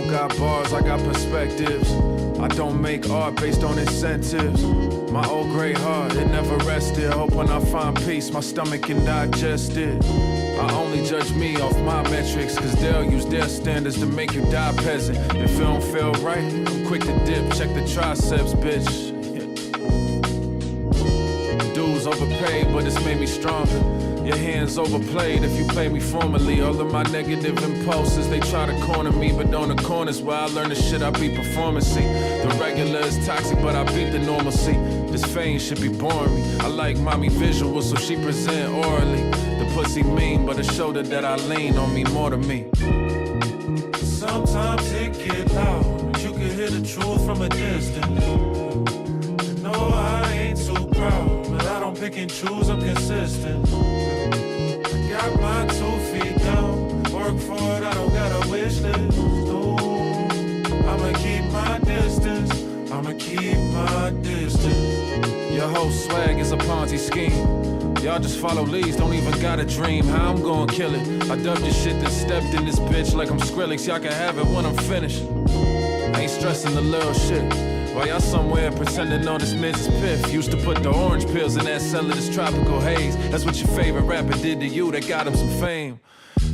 don't got bars, I got perspectives. I don't make art based on incentives. My old gray heart, it never rested. Hope when I find peace, my stomach can digest it. I only judge me off my metrics, cause they'll use their standards to make you die peasant. If it don't feel right, I'm quick to dip. Check the triceps, bitch. Dudes overpaid, but it's made me stronger. Your hands overplayed if you play me formally. All of my negative impulses, they try to corner me, but on the corners where I learn the shit I be performing. See, the regular is toxic, but I beat the normalcy. This fame should be boring me. I like mommy visuals, so she present orally. The pussy mean, but a shoulder that I lean on me more than me. Sometimes it get loud, you can hear the truth from a distance. And no, I ain't too proud, but I don't pick and choose, I'm consistent. I got my 2 feet down, work for it, I don't got a wish list. No, I'ma keep my distance, I'ma keep my distance. Your whole swag is a Ponzi scheme. Y'all just follow leads, don't even got a dream. How I'm gonna kill it? I dubbed this shit that stepped in this bitch like I'm Skrillex. Y'all can have it when I'm finished. I ain't stressing the little shit. While y'all somewhere pretending all this mint is piff. Used to put the orange pills in that cellar, this tropical haze. That's what your favorite rapper did to you, that got him some fame.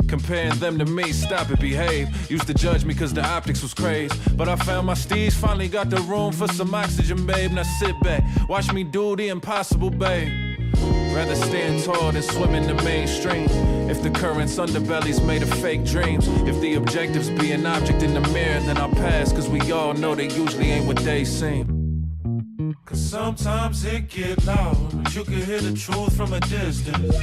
Comparing them to me, stop it, behave. Used to judge me cause the optics was crazy, but I found my steez, finally got the room for some oxygen, babe. Now sit back, watch me do the impossible, babe. Rather stand tall than swim in the mainstream. If the current's underbelly's made of fake dreams. If the objectives be an object in the mirror, then I'll pass, cause we all know they usually ain't what they seem. Cause sometimes it get loud, you can hear the truth from a distance.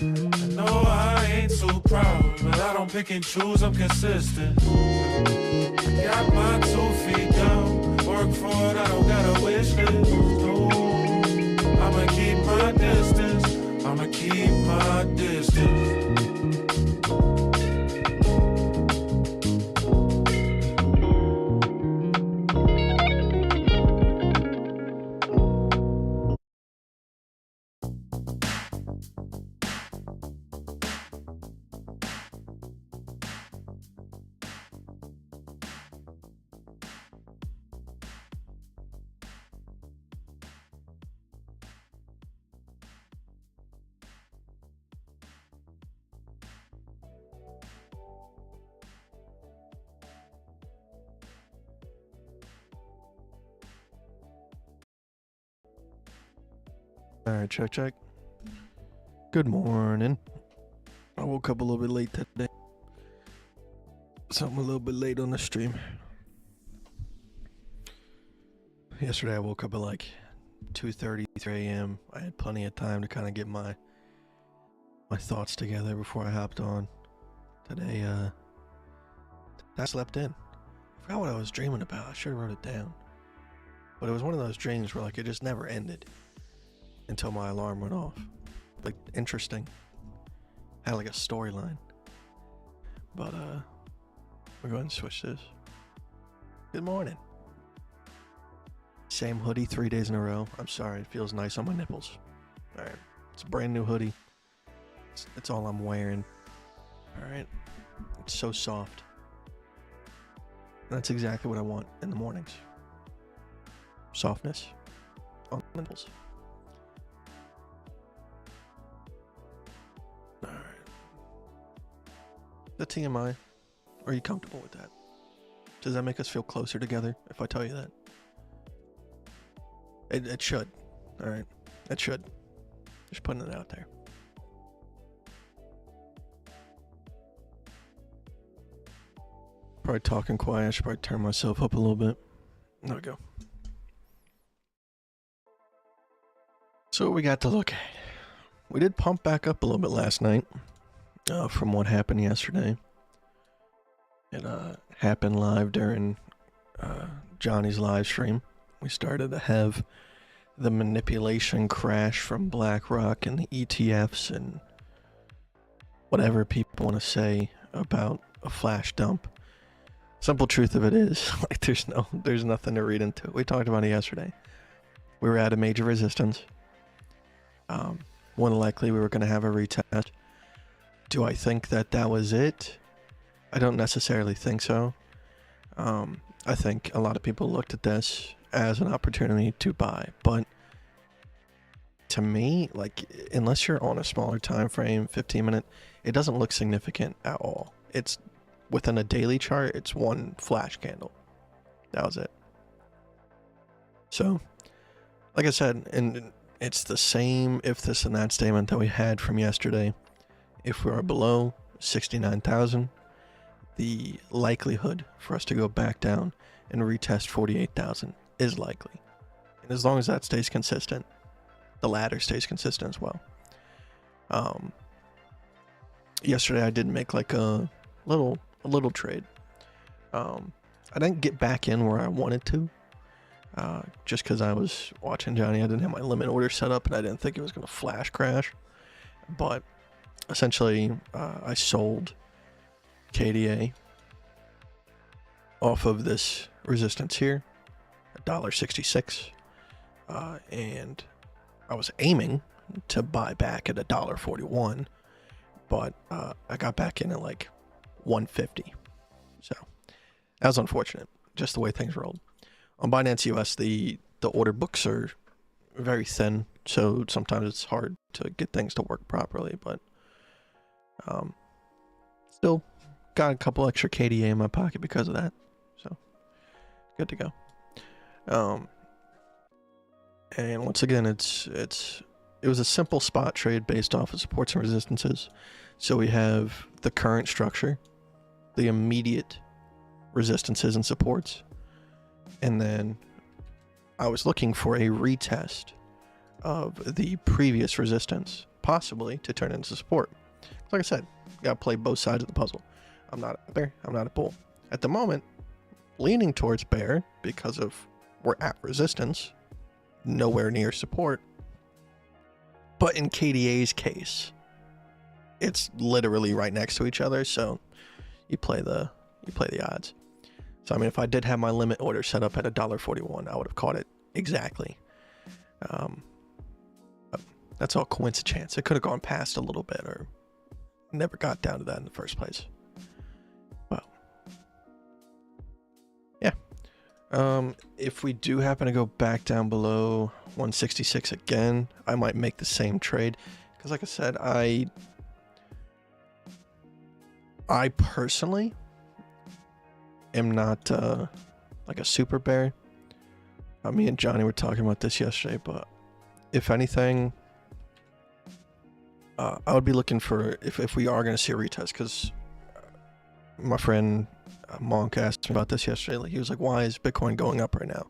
And no, I ain't too proud, but I don't pick and choose, I'm consistent. I got my 2 feet down, work for it, I don't got a wish list. No, I'ma keep my distance, I'ma keep my distance. Alright, check. Good morning. I woke up a little bit late today. So I'm a little bit late on the stream. Yesterday I woke up at like 2:30, 3 a.m. I had plenty of time to kind of get my thoughts together before I hopped on. Today, I slept in. I forgot what I was dreaming about. I should have wrote it down. But it was one of those dreams where like it just never ended until my alarm went off. Like, interesting. Had like a storyline. But we're going to switch this. Good morning. Same hoodie 3 days in a row. I'm sorry, it feels nice on my nipples. Alright, it's a brand new hoodie. It's all I'm wearing. Alright, it's so soft. That's exactly what I want in the mornings. Softness on the nipples. Alright. The TMI. Are you comfortable with that? Does that make us feel closer together if I tell you that? It should. Alright. It should. Just putting it out there. Probably talking quiet. I should probably turn myself up a little bit. There we go. So what we got to look at. We did pump back up a little bit last night. From what happened yesterday. It happened live during Johnny's live stream. We started to have the manipulation crash from BlackRock and the ETFs and whatever people want to say about a flash dump. Simple truth of it is, like, there's nothing to read into it. We talked about it yesterday. We were at a major resistance. More than likely we were going to have a retest. Do I think that that was it? I don't necessarily think so. I think a lot of people looked at this as an opportunity to buy, but to me, like, unless you're on a smaller time frame, 15 minute, it doesn't look significant at all. It's within a daily chart, it's one flash candle. That was it. So, like I said, and it's the same if this and that statement that we had from yesterday. If we are below 69,000, the likelihood for us to go back down and retest 48,000 is likely. And as long as that stays consistent, the ladder stays consistent as well. Yesterday I did make like a little trade. I didn't get back in where I wanted to, just because I was watching Johnny. I didn't have my limit order set up, and I didn't think it was going to flash crash. But essentially, I sold KDA off of this resistance here, $1.66, and I was aiming to buy back at $1.41, but I got back in at like 150. So that was unfortunate, just the way things rolled. On Binance US, the order books are very thin, so sometimes it's hard to get things to work properly, but still got a couple extra KDA in my pocket because of that, so good to go. And once again, it was a simple spot trade based off of supports and resistances. So we have the current structure, the immediate resistances and supports, and then I was looking for a retest of the previous resistance, possibly to turn into support. Like I said, gotta play both sides of the puzzle. I'm not a bear, I'm not a bull. At the moment, leaning towards bear because of we're at resistance, nowhere near support. But in KDA's case, it's literally right next to each other, so you play the odds. So I mean, if I did have my limit order set up at $1.41, I would have caught it exactly. That's all coincidence. It could have gone past a little bit, or never got down to that in the first place. Well, yeah. If we do happen to go back down below 166 again, I might make the same trade, because like I said, I personally am not like a super bear. Me and Johnny were talking about this yesterday, but if anything, I would be looking for, if we are going to see a retest, because my friend Monk asked me about this yesterday. Like, he was like, why is Bitcoin going up right now?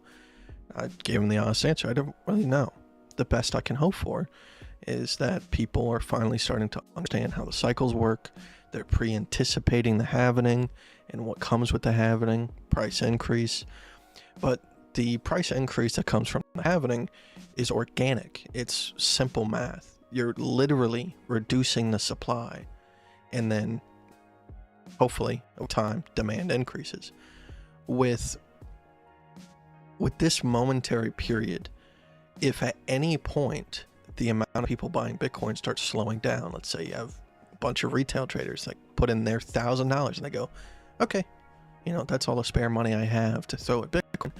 I gave him the honest answer. I don't really know. The best I can hope for is that people are finally starting to understand how the cycles work. They're pre-anticipating the halvening and what comes with the halvening, price increase. But the price increase that comes from the halvening is organic. It's simple math. You're literally reducing the supply, and then hopefully over time demand increases. With this momentary period, if at any point the amount of people buying Bitcoin starts slowing down, let's say you have a bunch of retail traders that put in their $1,000 and they go, okay, that's all the spare money I have to throw at Bitcoin.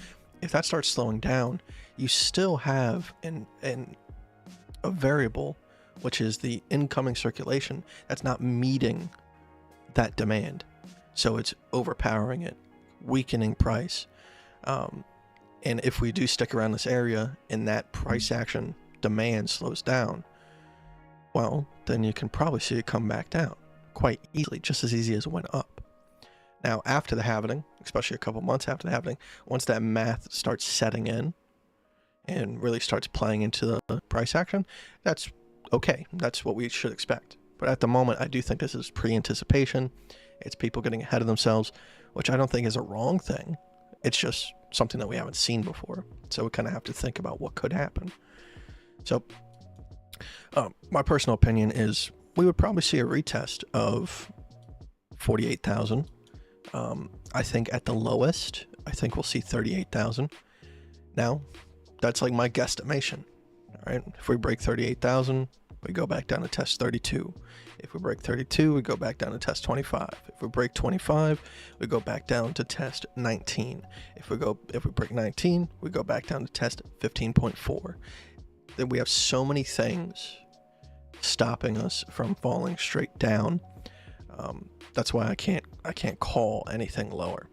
If that starts slowing down, you still have a variable, which is the incoming circulation, that's not meeting that demand. So it's overpowering it, weakening price. And if we do stick around this area and that price action demand slows down, well, then you can probably see it come back down quite easily, just as easy as it went up. Now, after the halvening, especially a couple months after the halvening, once that math starts setting in and really starts playing into the price action, that's okay. That's what we should expect. But at the moment, I do think this is pre-anticipation. It's people getting ahead of themselves, which I don't think is a wrong thing. It's just something that we haven't seen before. So we kind of have to think about what could happen. So my personal opinion is we would probably see a retest of 48,000. I think at the lowest, I think we'll see 38,000. Now, that's like my guesstimation. All right, if we break 38,000, we go back down to test 32. If we break 32, we go back down to test 25. If we break 25, we go back down to test 19. If we break 19, we go back down to test 15.4. Then we have so many things stopping us from falling straight down. That's why I can't call anything lower.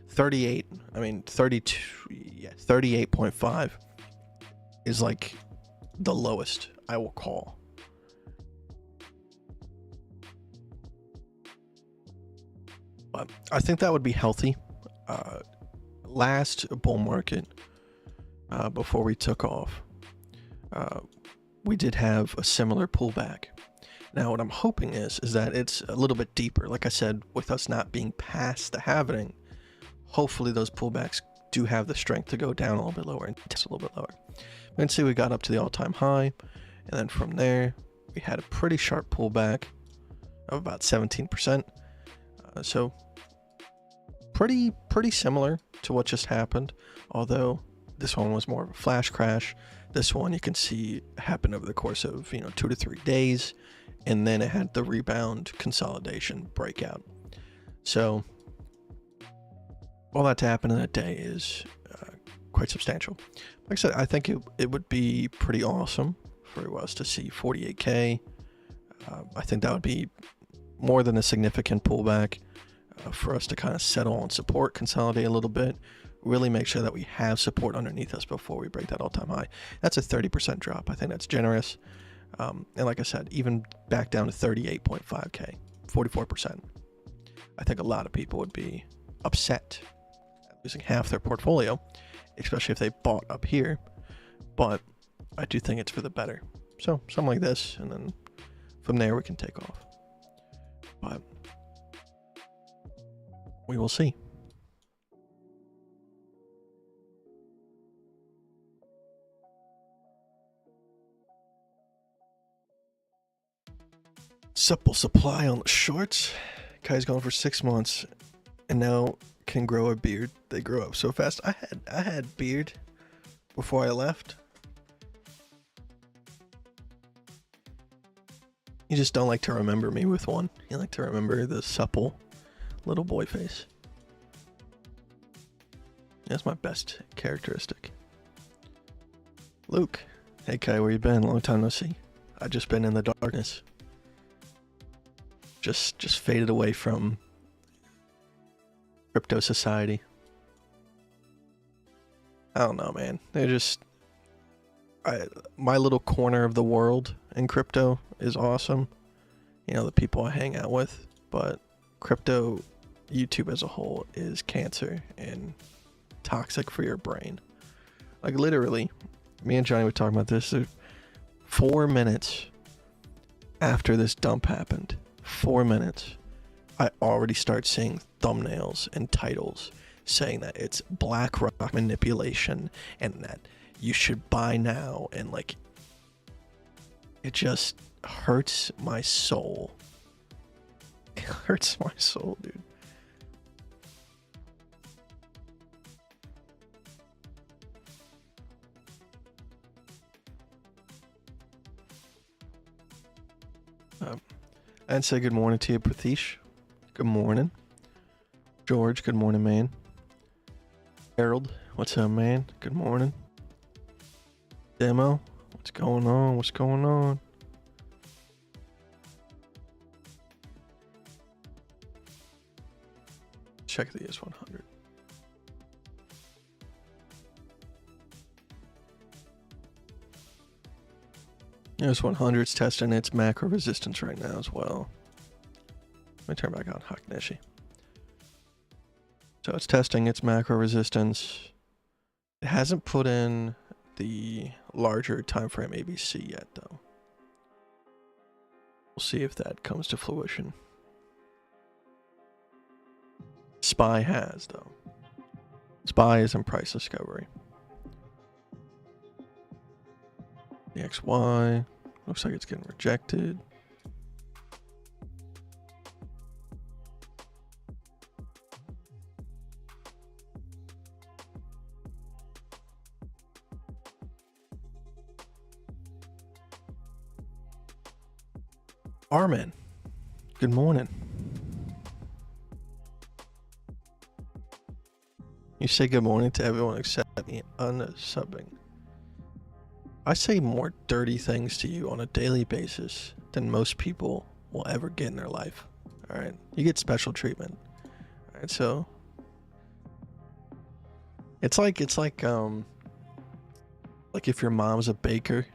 38.5 is like the lowest I will call. But I think that would be healthy. Last bull market, before we took off, we did have a similar pullback. Now, what I'm hoping is that it's a little bit deeper. Like I said, with us not being past the halving, hopefully those pullbacks do have the strength to go down a little bit lower and test a little bit lower. You can see we got up to the all-time high, and then from there, we had a pretty sharp pullback of about 17%. So pretty similar to what just happened, although this one was more of a flash crash. This one you can see happened over the course of 2 to 3 days, and then it had the rebound consolidation breakout. So all that's happened in a day is quite substantial. Like I said, I think it would be pretty awesome for us to see 48K. I think that would be more than a significant pullback for us to kind of settle on support, consolidate a little bit, really make sure that we have support underneath us before we break that all-time high. That's a 30% drop. I think that's generous. And like I said, even back down to 38.5K, 44%. I think a lot of people would be upset at losing half their portfolio, especially if they bought up here. But I do think it's for the better. So something like this, and then from there we can take off. But we will see. Supple supply on the shorts. Kai's gone for 6 months and now can grow a beard. They grow up so fast. I had beard before I left. You just don't like to remember me with one. You like to remember the supple little boy face. That's my best characteristic. Luke. Hey Kai, where you been? Long time no see. I've just been in the darkness. Just faded away from crypto society. I don't know, man. They're just... my little corner of the world in crypto is awesome. The people I hang out with. But crypto, YouTube as a whole, is cancer and toxic for your brain. Like literally, me and Johnny were talking about this. 4 minutes after this dump happened, 4 minutes, I already start seeing thumbnails and titles saying that it's BlackRock manipulation and that you should buy now, and like it just hurts my soul. It hurts my soul, dude. I'd say good morning to you, Pratish. Good morning. George, good morning, man. Harold, what's up, man? Good morning. Demo, what's going on? What's going on? Check the S100. S100's testing its macro resistance right now as well. Let me turn back on Hakneshi. So it's testing its macro resistance. It hasn't put in the larger time frame ABC yet, though. We'll see if that comes to fruition. SPY has, though. SPY is in price discovery. The XY looks like it's getting rejected. Armin, good morning. You say good morning to everyone except me unsubbing. I say more dirty things to you on a daily basis than most people will ever get in their life. Alright? You get special treatment. Alright, so it's like if your mom's a baker,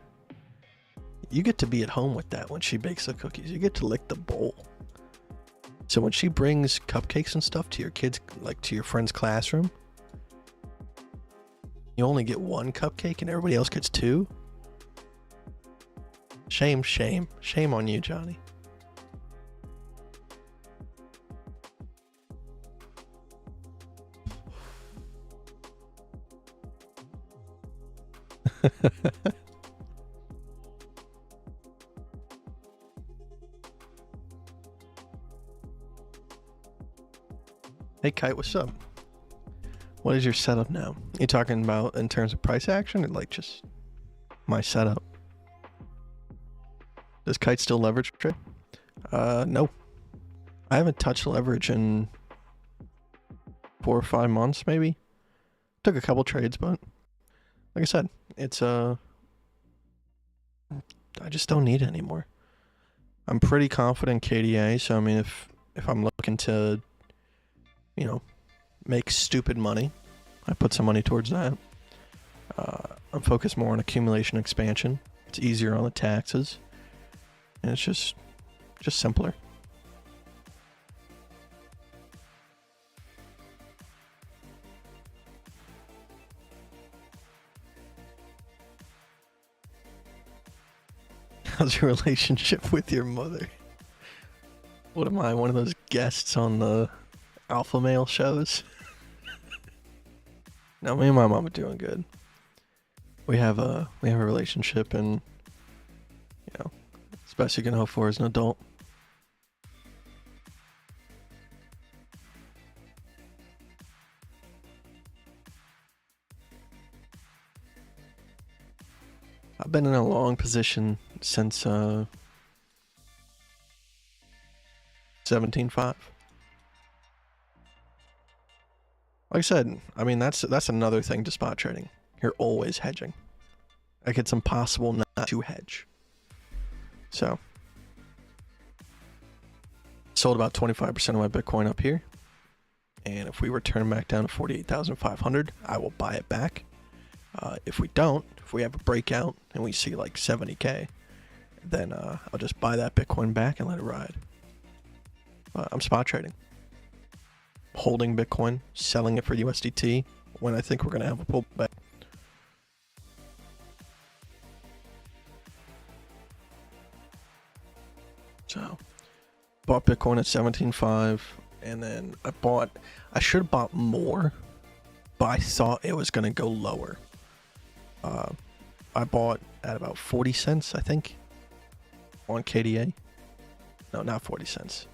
you get to be at home with that when she bakes the cookies. You get to lick the bowl. So when she brings cupcakes and stuff to your kids, like to your friend's classroom, you only get one cupcake and everybody else gets two? Shame, shame. Shame on you, Johnny. Hey Kite, what's up? What is your setup now? You talking about in terms of price action or like just my setup? Does Kite still leverage trade? No. I haven't touched leverage in 4 or 5 months maybe. Took a couple trades, but like I said, it's I just don't need it anymore. I'm pretty confident in KDA, so I mean if I'm looking to, you know, make stupid money, I put some money towards that. I'm focused more on accumulation expansion. It's easier on the taxes. And it's just simpler. How's your relationship with your mother? What am I, one of those guests on the alpha male shows? No, me and my mom are doing good. We have a relationship, and you know, it's best you can hope for as an adult. I've been in a long position since 17.5. Like I said, I mean that's another thing to spot trading. You're always hedging. Like it's impossible not to hedge. So sold about 25% of my Bitcoin up here, and if we return back down to 48,500, I will buy it back. If we don't, if we have a breakout and we see like 70k, then I'll just buy that Bitcoin back and let it ride. I'm spot trading. Holding Bitcoin, selling it for USDT when I think we're going to have a pullback. So, bought Bitcoin at 17.5, and then I should have bought more, but I thought it was going to go lower. I bought at about 40 cents, I think, on KDA. No, not 40 cents.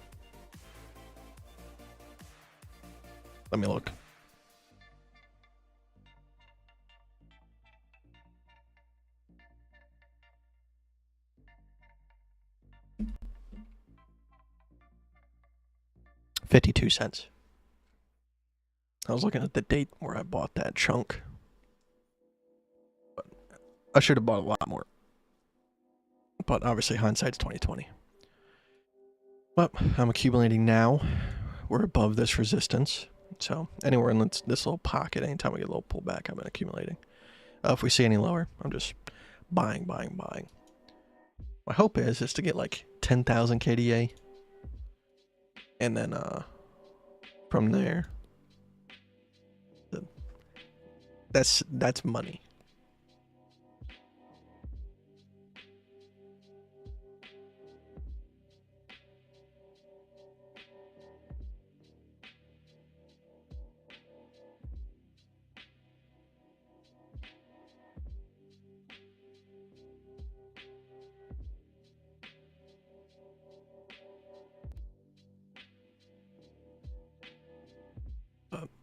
Let me look. $0.52. I was looking at the date where I bought that chunk. But I should have bought a lot more. But obviously hindsight's 20/20. But I'm accumulating now. We're above this resistance. So anywhere in this little pocket, anytime we get a little pullback, I've been accumulating. If we see any lower, I'm just buying. My hope is to get like 10,000 KDA. And then from there, that's money.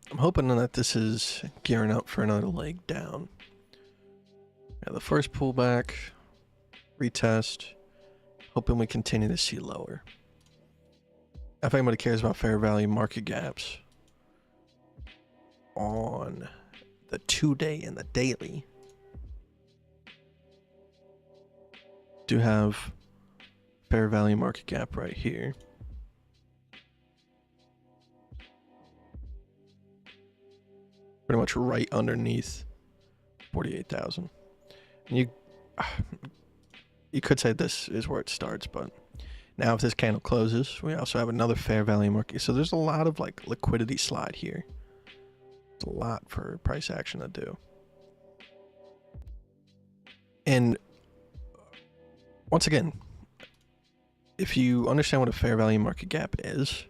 I'm hoping that this is gearing up for another leg down. Yeah, the first pullback, retest, hoping we continue to see lower. If anybody cares about fair value market gaps on the 2-day and the daily, do have fair value market gap right here. Pretty much right underneath 48,000. You could say this is where it starts, but now if this candle closes, we also have another fair value market. So there's a lot of like liquidity slide here. It's a lot for price action to do. And once again, if you understand what a fair value market gap is,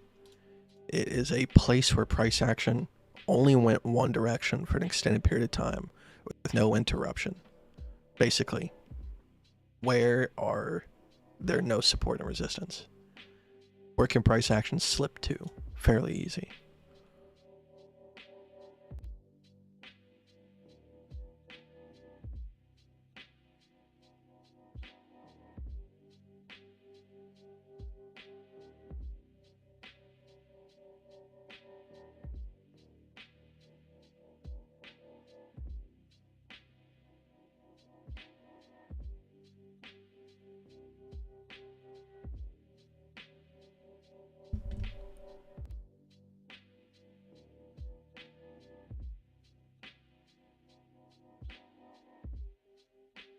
it is a place where price action only went one direction for an extended period of time with no interruption. Basically, where are there no support and resistance? Where can price action slip to? Fairly easy.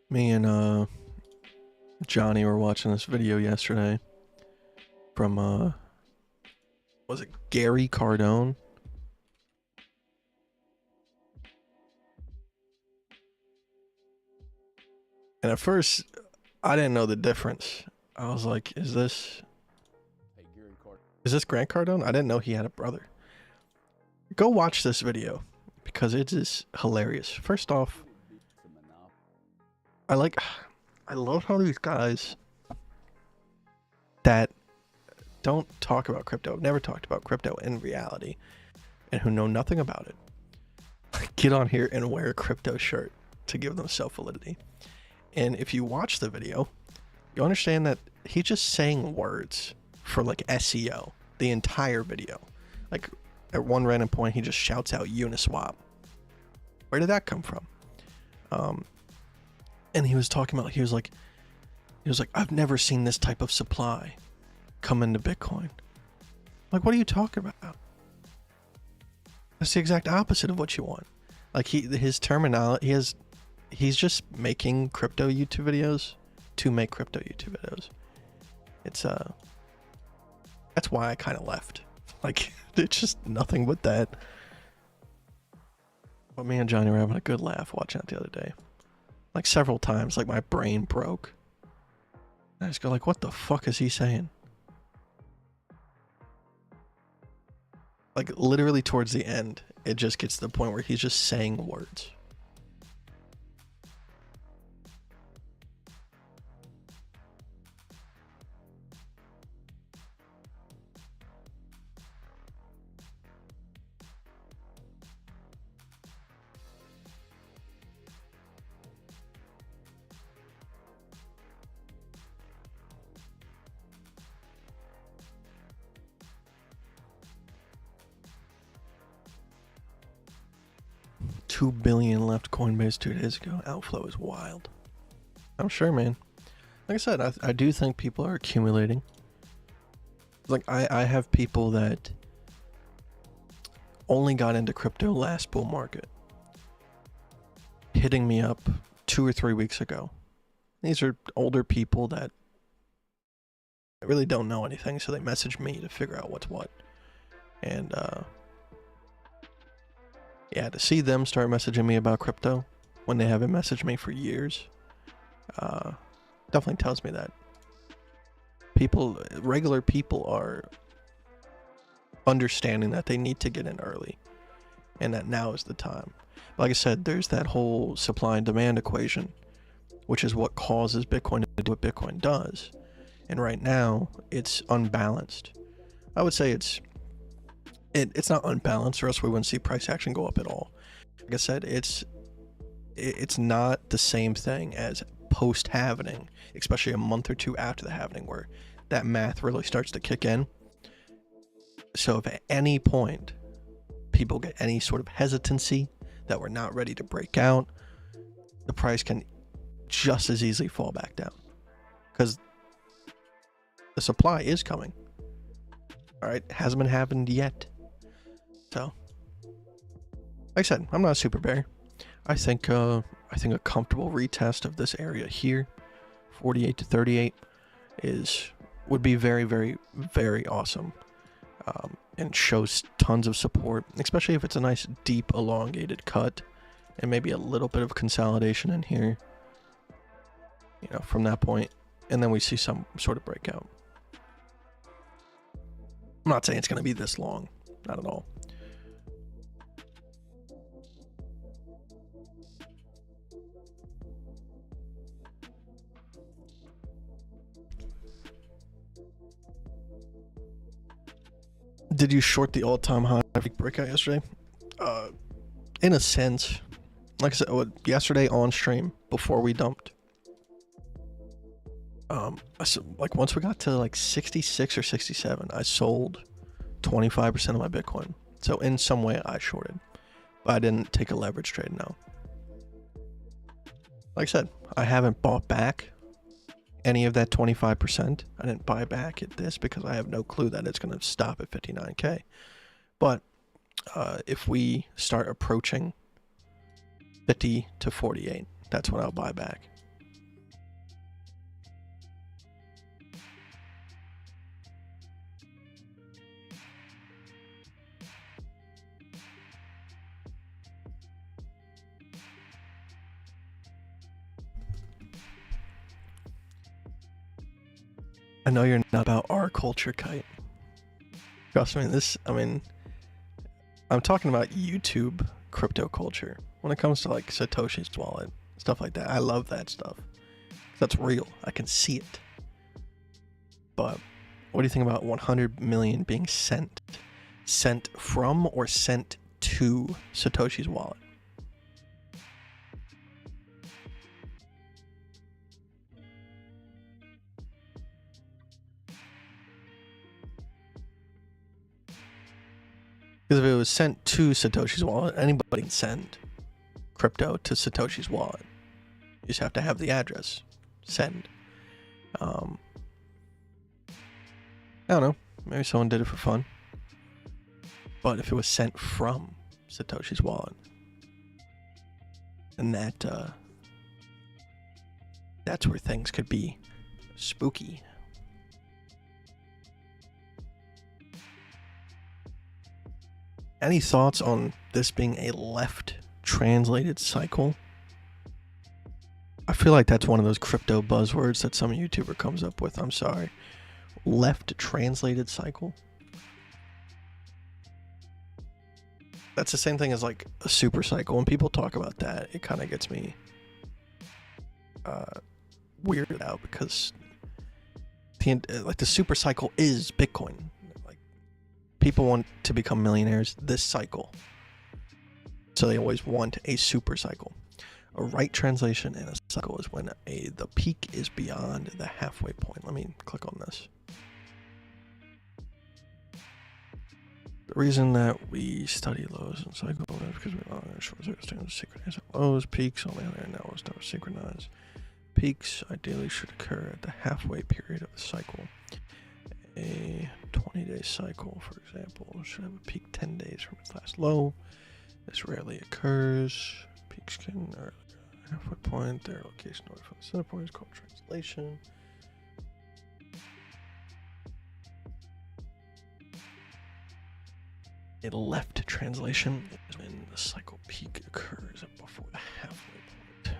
Me and Johnny were watching this video yesterday from was it Gary Cardone? And at first I didn't know the difference. I was like, is this Grant Cardone? I didn't know he had a brother. Go watch this video because it is hilarious. First off, I love how these guys that don't talk about crypto, have never talked about crypto in reality, and who know nothing about it, get on here and wear a crypto shirt to give themselves validity. And if you watch the video, you understand that he's just saying words for like SEO the entire video. Like at one random point, he just shouts out Uniswap. Where did that come from? And he was talking about, he was like, I've never seen this type of supply come into Bitcoin. Like, what are you talking about? That's the exact opposite of what you want. Like his terminology, he's just making crypto YouTube videos to make crypto YouTube videos. It's that's why I kind of left. Like, it's just nothing but that. But me and Johnny were having a good laugh watching it the other day. Like several times, like my brain broke. I just go like, what the fuck is he saying? Like literally towards the end, it just gets to the point where he's just saying words. $2 billion left Coinbase 2 days ago. Outflow is wild. I'm sure, man. Like I said, I do think people are accumulating. Like I have people that only got into crypto last bull market hitting me up 2 or 3 weeks ago. These are older people that really don't know anything, so they message me to figure out what's what. And yeah, to see them start messaging me about crypto when they haven't messaged me for years, definitely tells me that regular people are understanding that they need to get in early and that now is the time. Like I said, there's that whole supply and demand equation, which is what causes Bitcoin to do what Bitcoin does. And right now it's unbalanced. I would say it's not unbalanced, or else we wouldn't see price action go up at all. Like I said, it's not the same thing as post-halvening, especially a month or two after the halvening, where that math really starts to kick in. So if at any point people get any sort of hesitancy that we're not ready to break out, the price can just as easily fall back down, because the supply is coming. All right, hasn't been happened yet. So, like I said, I'm not a super bear. I think a comfortable retest of this area here, 48 to 38, would be very, very, very awesome, and shows tons of support, especially if it's a nice deep elongated cut and maybe a little bit of consolidation in here, you know, from that point, and then we see some sort of breakout. I'm not saying it's going to be this long, not at all. Did you short the all-time high breakout yesterday? In a sense, like I said, yesterday on stream before we dumped. Like once we got to like 66 or 67, I sold 25% of my Bitcoin. So in some way I shorted, but I didn't take a leverage trade. No. Like I said, I haven't bought back any of that 25%. I didn't buy back at this because I have no clue that it's going to stop at 59K. But if we start approaching 50 to 48, that's when I'll buy back. I know you're not about our culture, Kite. Trust me, I'm talking about YouTube crypto culture. When it comes to like Satoshi's wallet, stuff like that, I love that stuff. That's real. I can see it. But what do you think about 100 million being sent from or sent to Satoshi's wallet? Because if it was sent to Satoshi's wallet, anybody can send crypto to Satoshi's wallet. You just have to have the address. Send. I don't know. Maybe someone did it for fun. But if it was sent from Satoshi's wallet, and that's where things could be spooky. Any thoughts on this being a left translated cycle? I feel like that's one of those crypto buzzwords that some YouTuber comes up with. I'm sorry. Left translated cycle? That's the same thing as like a super cycle. When people talk about that, it kind of gets me weirded out, because the super cycle is Bitcoin. People want to become millionaires this cycle, so they always want a super cycle. A right translation in a cycle is when the peak is beyond the halfway point. Let me click on this. The reason that we study lows and cycles is because we are short circumstances synchronize at lows. Peaks only there now is never synchronized. Peaks ideally should occur at the halfway period of the cycle. A 20-day cycle, for example, should have a peak 10 days from its last low. This rarely occurs. Peaks can earlier halfway point. Their location away from the center point is called translation. A left translation is when the cycle peak occurs before the halfway point.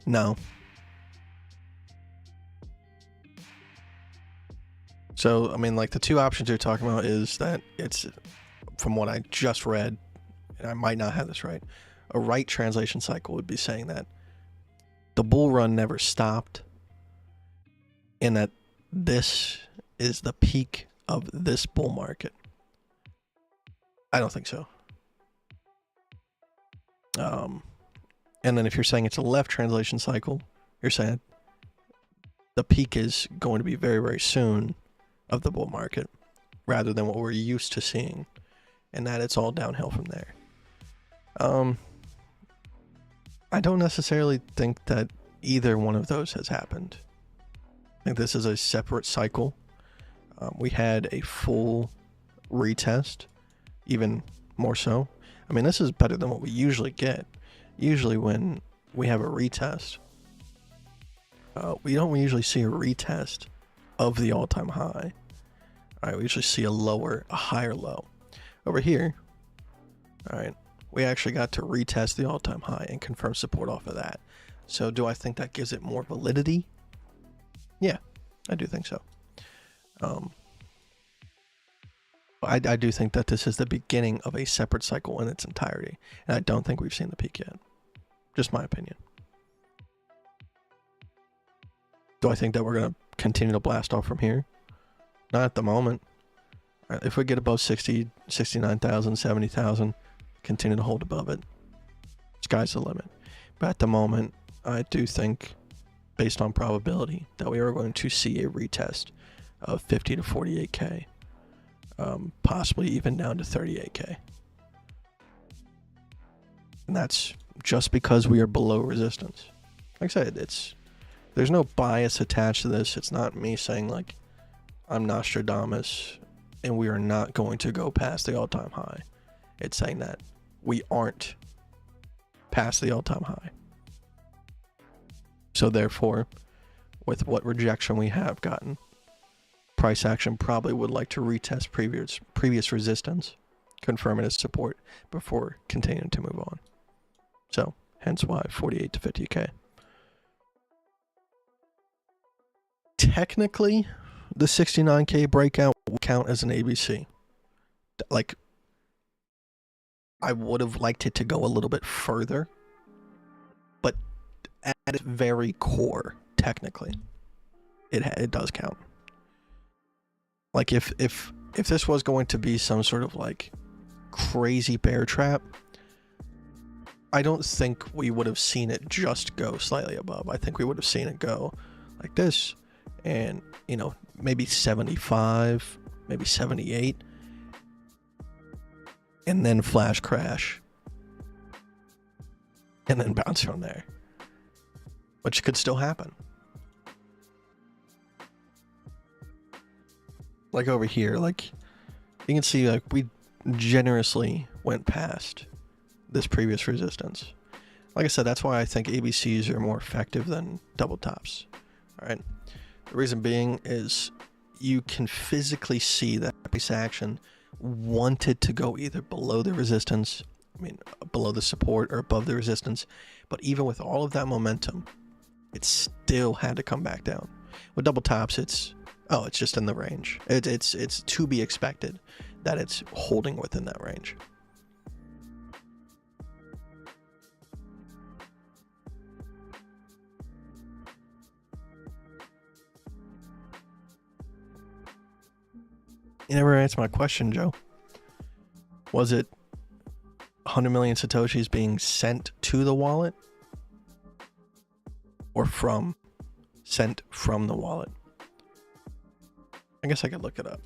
No. So, I mean, like the two options you're talking about is that it's, from what I just read, and I might not have this right, a right translation cycle would be saying that the bull run never stopped and that this is the peak of this bull market. I don't think so. And then if you're saying it's a left translation cycle, you're saying the peak is going to be very, very soon of the bull market, rather than what we're used to seeing, and that it's all downhill from there. I don't necessarily think that either one of those has happened. I think this is a separate cycle. We had a full retest, even more so. I mean, this is better than what we usually get. Usually when we have a retest, we don't usually see a retest of the all-time high. All right, we usually see a higher low. Over here, all right, we actually got to retest the all-time high and confirm support off of that. So do I think that gives it more validity? Yeah, I do think so. I do think that this is the beginning of a separate cycle in its entirety, and I don't think we've seen the peak yet. Just my opinion. Do I think that we're going to continue to blast off from here? Not at the moment. Right, if we get above 60, 69,000, 70,000, continue to hold above it. Sky's the limit. But at the moment, I do think, based on probability, that we are going to see a retest of 50 to 48K. Possibly even down to 38K. And that's just because we are below resistance. Like I said, there's no bias attached to this. It's not me saying like I'm Nostradamus and we are not going to go past the all-time high. It's saying that we aren't past the all-time high. So therefore, with what rejection we have gotten, price action probably would like to retest previous resistance, confirm it as support before continuing to move on. So hence why 48 to 50K. Technically, the 69K breakout will count as an ABC. Like, I would have liked it to go a little bit further, but at its very core, technically, it does count. Like if this was going to be some sort of like crazy bear trap, I don't think we would have seen it just go slightly above. I think we would have seen it go like this, and you know, maybe 75, maybe 78, and then flash crash, and then bounce from there, which could still happen. Like over here, like you can see, like we generously went past this previous resistance. Like I said, that's why I think ABCs are more effective than double tops. All right. The reason being is you can physically see that price action wanted to go either below the resistance, below the support, or above the resistance. But even with all of that momentum, it still had to come back down. With double tops, it's just in the range. It's to be expected that it's holding within that range. You never answered my question, Joe. Was it 100 million Satoshis being sent to the wallet, or sent from the wallet? I guess I could look it up.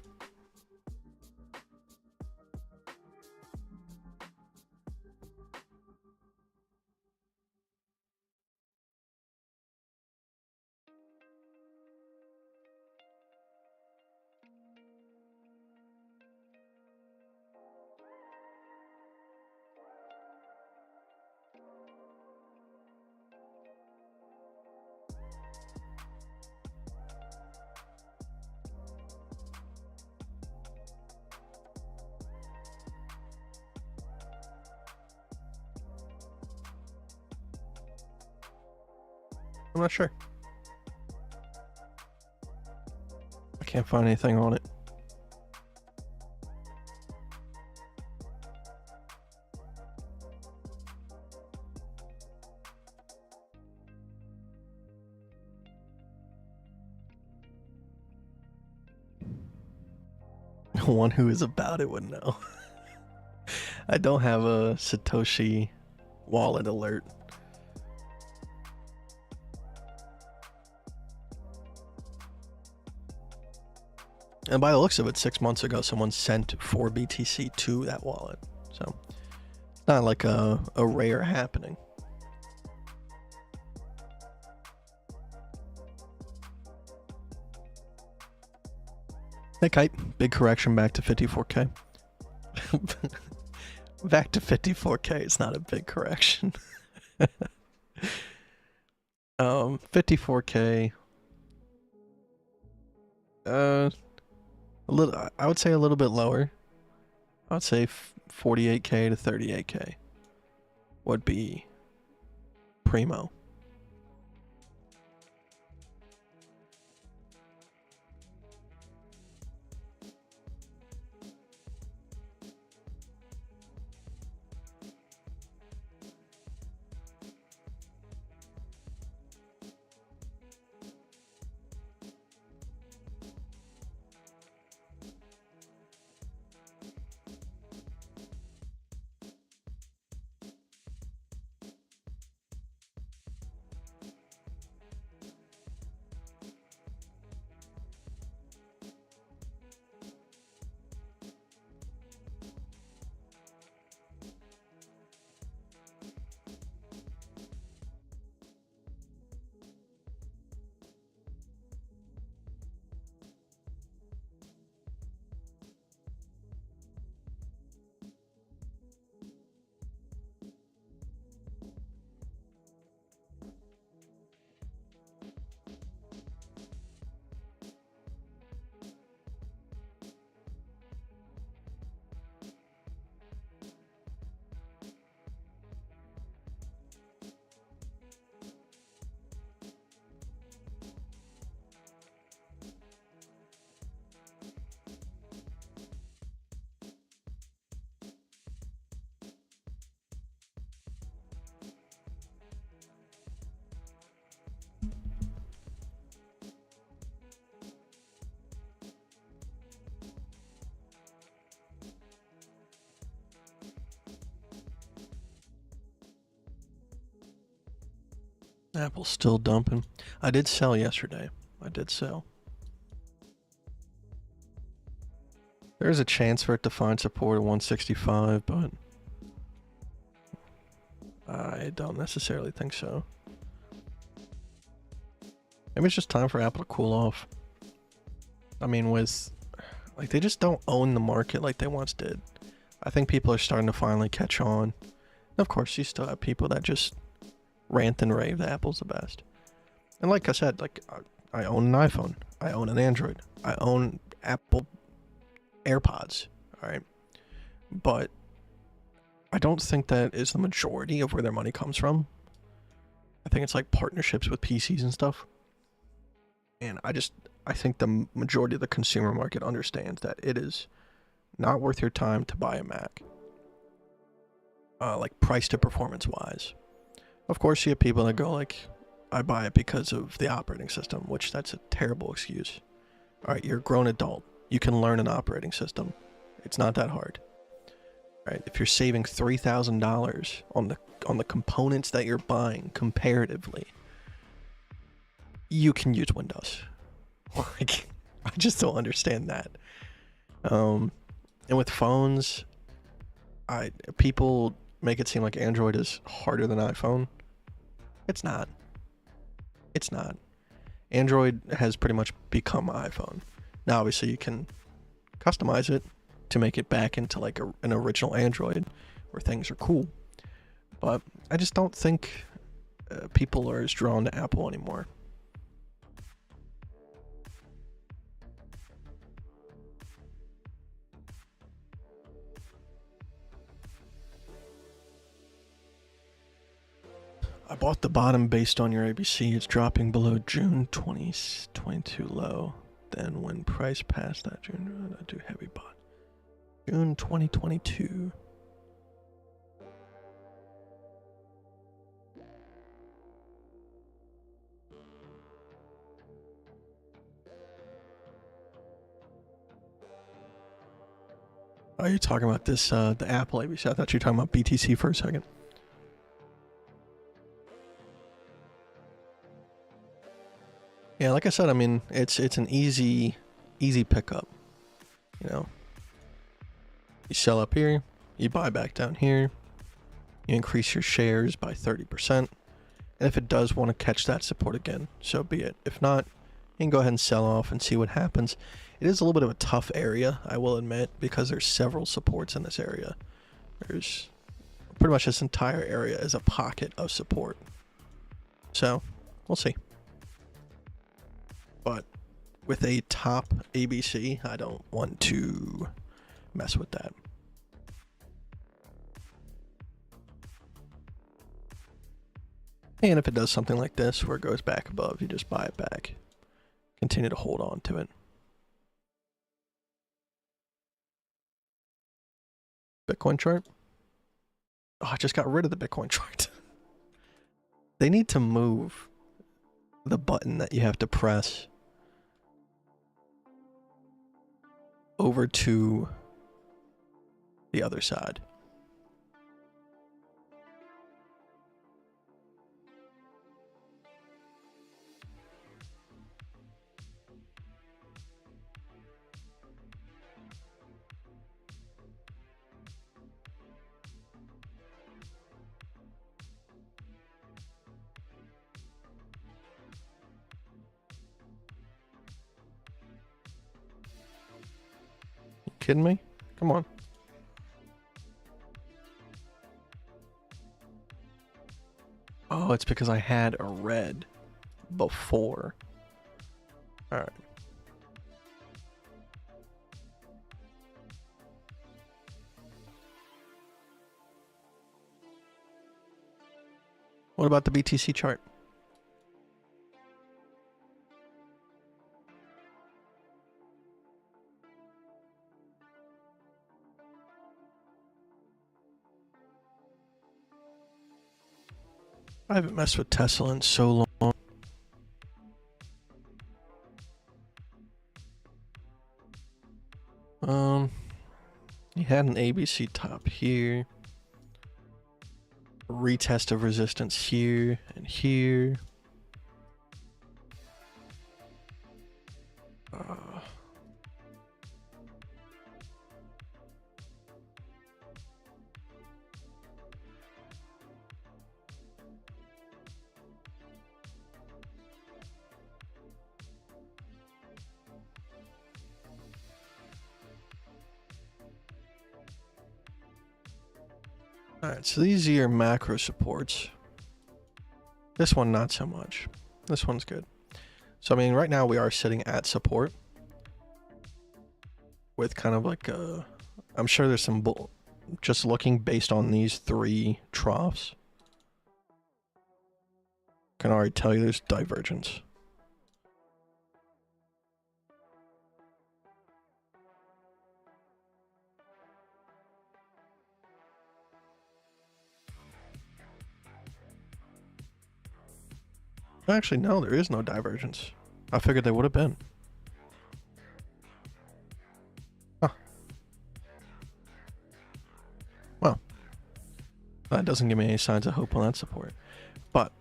I'm not sure. I can't find anything on it. One who is about it would know. I don't have a Satoshi wallet alert. And by the looks of it, 6 months ago, someone sent 4 BTC to that wallet. So it's not like a rare happening. Hey, Kite, big correction back to 54K. Back to 54K, it's not a big correction. 54K. A little, I would say a little bit lower. I would say 48K to 38K would be primo. Apple's still dumping. I did sell yesterday. I did sell. There's a chance for it to find support at 165, but I don't necessarily think so. Maybe it's just time for Apple to cool off. I mean, like, they just don't own the market like they once did. I think people are starting to finally catch on. And of course, you still have people that just rant and rave that Apple's the best. And like I said, like, I own an iPhone. I own an Android. I own Apple AirPods. All right. But I don't think that is the majority of where their money comes from. I think it's like partnerships with PCs and stuff. And I think the majority of the consumer market understands that it is not worth your time to buy a Mac. Like, price to performance wise. Of course, you have people that go like, I buy it because of the operating system, which that's a terrible excuse. All right, you're a grown adult. You can learn an operating system. It's not that hard. All right, if you're saving $3,000 on the components that you're buying comparatively, you can use Windows. Like, I just don't understand that. And with phones, people make it seem like Android is harder than iPhone. It's not. It's not. Android has pretty much become iPhone. Now, obviously, you can customize it to make it back into like an original Android where things are cool. But I just don't think people are as drawn to Apple anymore. I bought the bottom based on your ABC. It's dropping below June 2022 low. Then when price passed that June, I do heavy bought. June 2022. Are you talking about this, the Apple ABC? I thought you were talking about BTC for a second. Yeah, like I said, I mean, it's an easy pickup. You know, you sell up here, you buy back down here, you increase your shares by 30%, and if it does want to catch that support again, so be it. If not, you can go ahead and sell off and see what happens. It is a little bit of a tough area, I will admit, because there's several supports in this area. There's pretty much this entire area is a pocket of support. So, we'll see. But with a top ABC, I don't want to mess with that. And if it does something like this, where it goes back above, you just buy it back. Continue to hold on to it. Bitcoin chart. Oh, I just got rid of the Bitcoin chart. They need to move the button that you have to press over to the other side. You kidding me? Come on. Oh, it's because I had a red before. Alright. What about the BTC chart? I haven't messed with Tesla in so long. You had an ABC top here. Retest of resistance here and here. Alright, so these are your macro supports. This one, not so much. This one's good. So, I mean, right now we are sitting at support. With kind of like a... I'm sure there's some bull... Just looking based on these three troughs. Can already tell you there's divergence. Actually, no, there is no divergence. I figured there would have been. Huh. Well, that doesn't give me any signs of hope on that support. But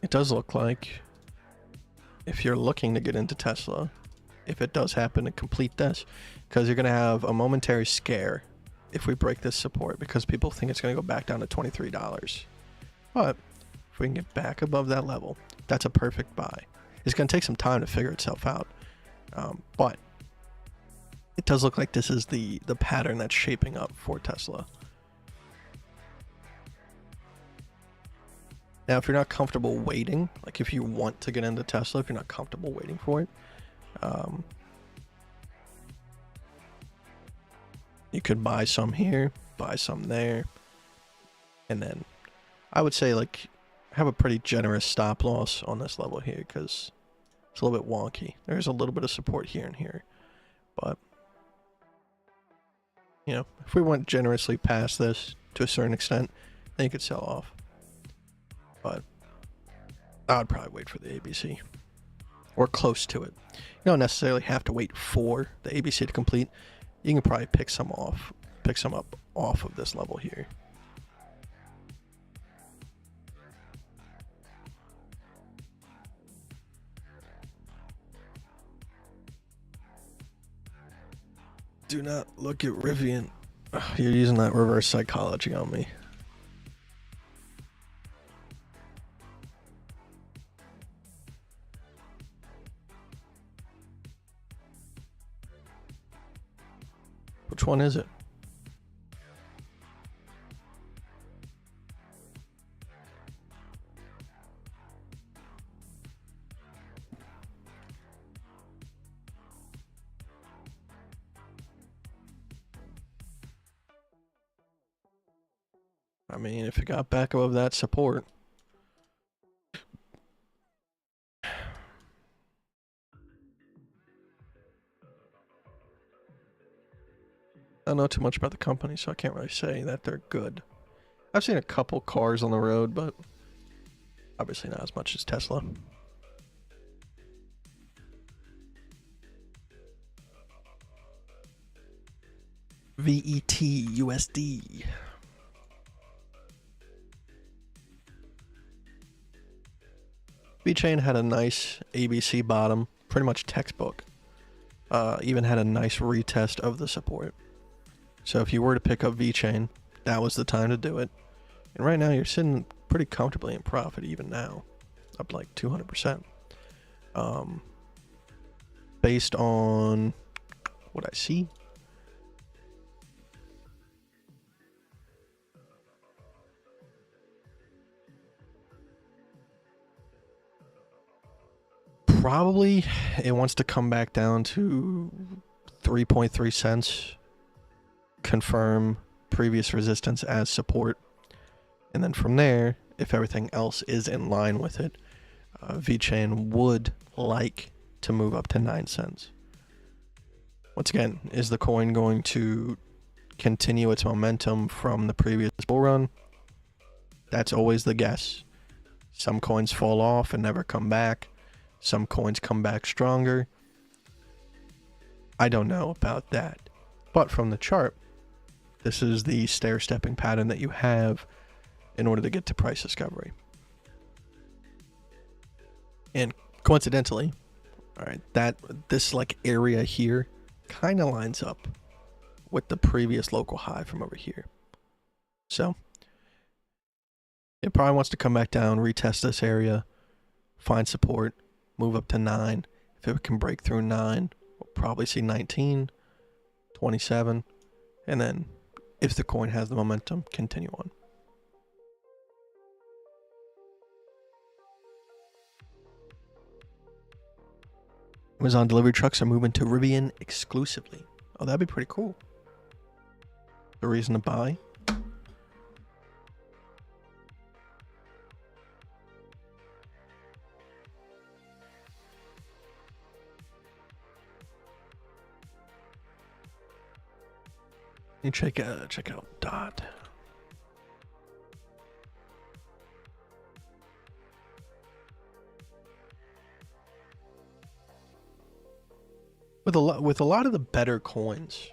it does look like if you're looking to get into Tesla, if it does happen to complete this, because you're going to have a momentary scare if we break this support, because people think it's going to go back down to $23. But if we can get back above that level, that's a perfect buy. It's going to take some time to figure itself out. But it does look like this is the pattern that's shaping up for Tesla. Now, if you're not comfortable waiting, like if you want to get into Tesla, if you're not comfortable waiting for it, you could buy some here, buy some there, and then I would say like have a pretty generous stop loss on this level here because it's a little bit wonky. There's a little bit of support here and here, but you know, if we went generously past this to a certain extent, then you could sell off. But I'd probably wait for the ABC or close to it. You don't necessarily have to wait for the ABC to complete. You can probably pick some up off of this level here. do not look at Rivian. Ugh, you're using that reverse psychology on me. Which one is it? I mean, if it got back above that support. I don't know too much about the company, so I can't really say that they're good. I've seen a couple cars on the road, but obviously not as much as Tesla. VET USD. VeChain had a nice ABC bottom, pretty much textbook. Even had a nice retest of the support. So if you were to pick up VeChain, that was the time to do it. And right now you're sitting pretty comfortably in profit even now, up like 200%. Based on what I see. Probably it wants to come back down to 3.3 cents, confirm previous resistance as support, and then from there, if everything else is in line with it, VeChain would like to move up to 9 cents. Once again, is the coin going to continue its momentum from the previous bull run? That's always the guess. Some coins fall off and never come back. Some coins come back stronger. I don't know about that. But from the chart, this is the stair-stepping pattern that you have in order to get to price discovery. And coincidentally, all right, this like area here kind of lines up with the previous local high from over here. So it probably wants to come back down, retest this area, find support, move up to 9. If it can break through 9, we'll probably see 19, 27, and then if the coin has the momentum, continue on. Amazon delivery trucks are moving to Rivian exclusively. Oh, that'd be pretty cool. The reason to buy. You check out DOT. With a lot of the better coins,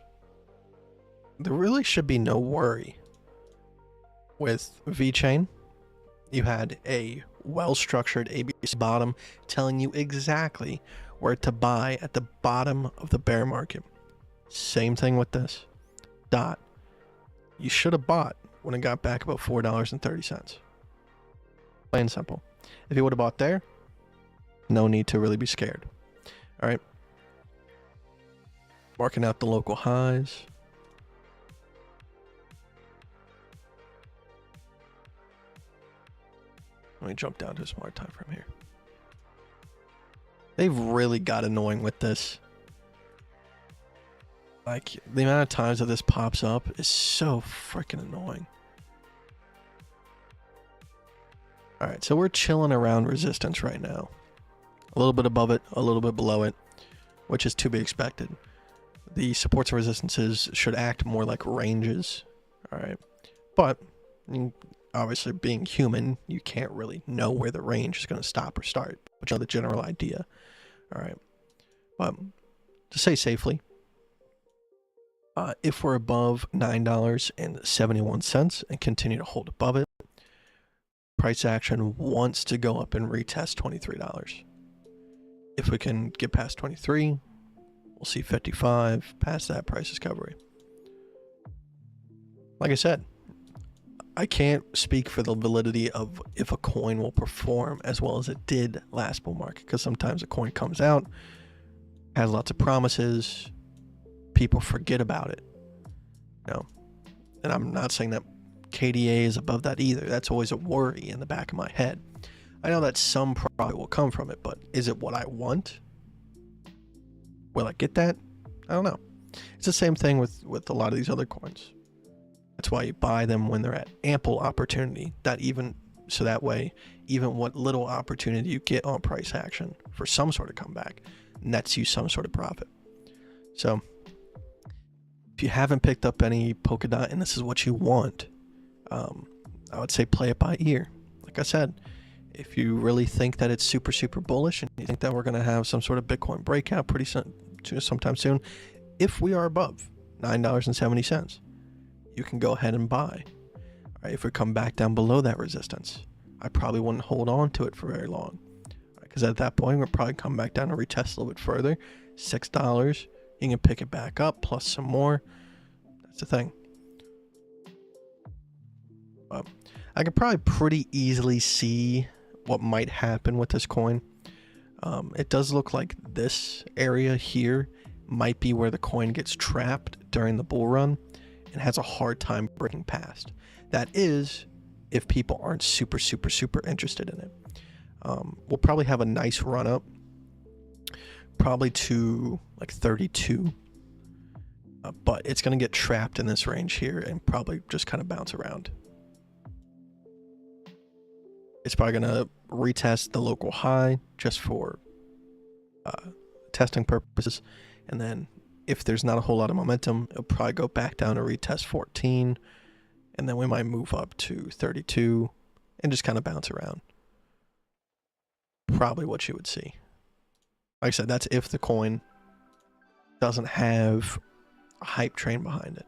there really should be no worry. With VeChain, you had a well-structured ABC bottom telling you exactly where to buy at the bottom of the bear market. Same thing with this. DOT. You should have bought when it got back about $4.30. Plain and simple. If you would have bought there, no need to really be scared. All right. Marking out the local highs. Let me jump down to a smart time frame here. They've really got annoying with this. Like, the amount of times that this pops up is so freaking annoying. Alright, so we're chilling around resistance right now. A little bit above it, a little bit below it, which is to be expected. The supports and resistances should act more like ranges. Alright, but obviously being human, you can't really know where the range is going to stop or start, but you know the general idea. Alright, but to say safely, if we're above $9.71 and continue to hold above it, price action wants to go up and retest $23. If we can get past 23, We'll see 55. Past that, price discovery. Like I said, I can't speak for the validity of if a coin will perform as well as it did last bull market, because sometimes a coin comes out, has lots of promises, people forget about it. You know, and I'm not saying that KDA is above that either. That's always a worry in the back of my head. I know that some profit will come from it, but is it what I want? Will I get that? I don't know. It's the same thing with a lot of these other coins. That's why you buy them when they're at ample opportunity. So that way, even what little opportunity you get on price action for some sort of comeback nets you some sort of profit. So if you haven't picked up any Polkadot and this is what you want, I would say play it by ear. Like I said, if you really think that it's super, super bullish and you think that we're going to have some sort of Bitcoin breakout sometime soon, if we are above $9.70, you can go ahead and buy. All right, if we come back down below that resistance, I probably wouldn't hold on to it for very long, because at that point we'll probably come back down and retest a little bit further. $6, you can pick it back up plus some more. That's the thing. I could probably pretty easily see what might happen with this coin. It does look like this area here might be where the coin gets trapped during the bull run and has a hard time breaking past. That is, if people aren't super, super, super interested in it. We'll probably have a nice run up, probably to like 32, but it's going to get trapped in this range here and probably just kind of bounce around. It's probably going to retest the local high just for testing purposes, and then if there's not a whole lot of momentum, it'll probably go back down to retest 14, and then we might move up to 32 and just kind of bounce around. Probably what you would see. Like I said, that's if the coin doesn't have a hype train behind it.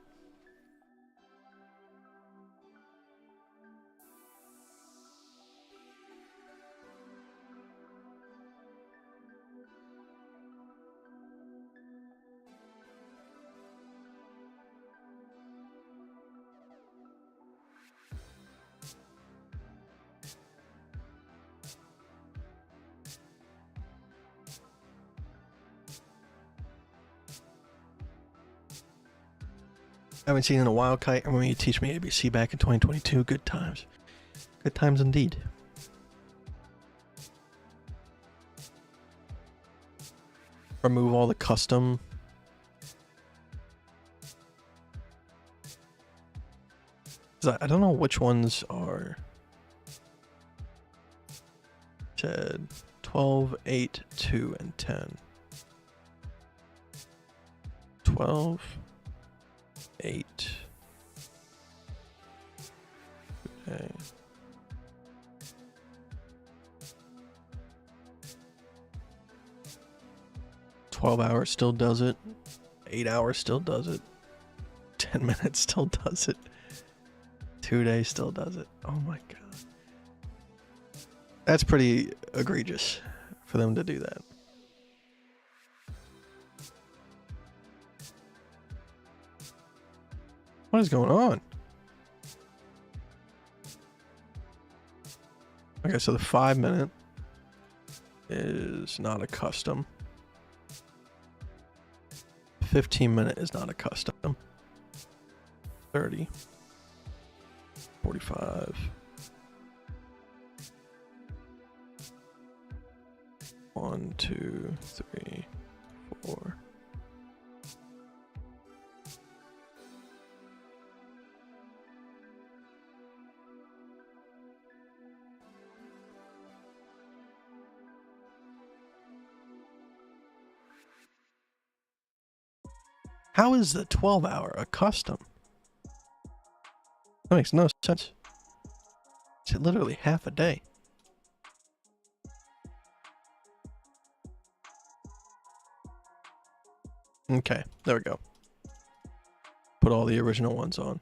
I haven't seen in a while, Kite. I remember you teach me ABC back in 2022. Good times. Good times indeed. Remove all the custom. I don't know which ones are. Said 12, 8, 2, and 10. 12, 8. Okay. 12 hours still does it. 8 hours still does it. 10 minutes still does it. 2 days still does it. Oh my god. That's pretty egregious for them to do that. What is going on? Okay, so the 5 minute is not a custom. 15 minute is not a custom. 30. 45. 1, 2, 3, 4. How is the 12 hour a custom? That makes no sense. It's literally half a day. Okay, there we go. Put all the original ones on.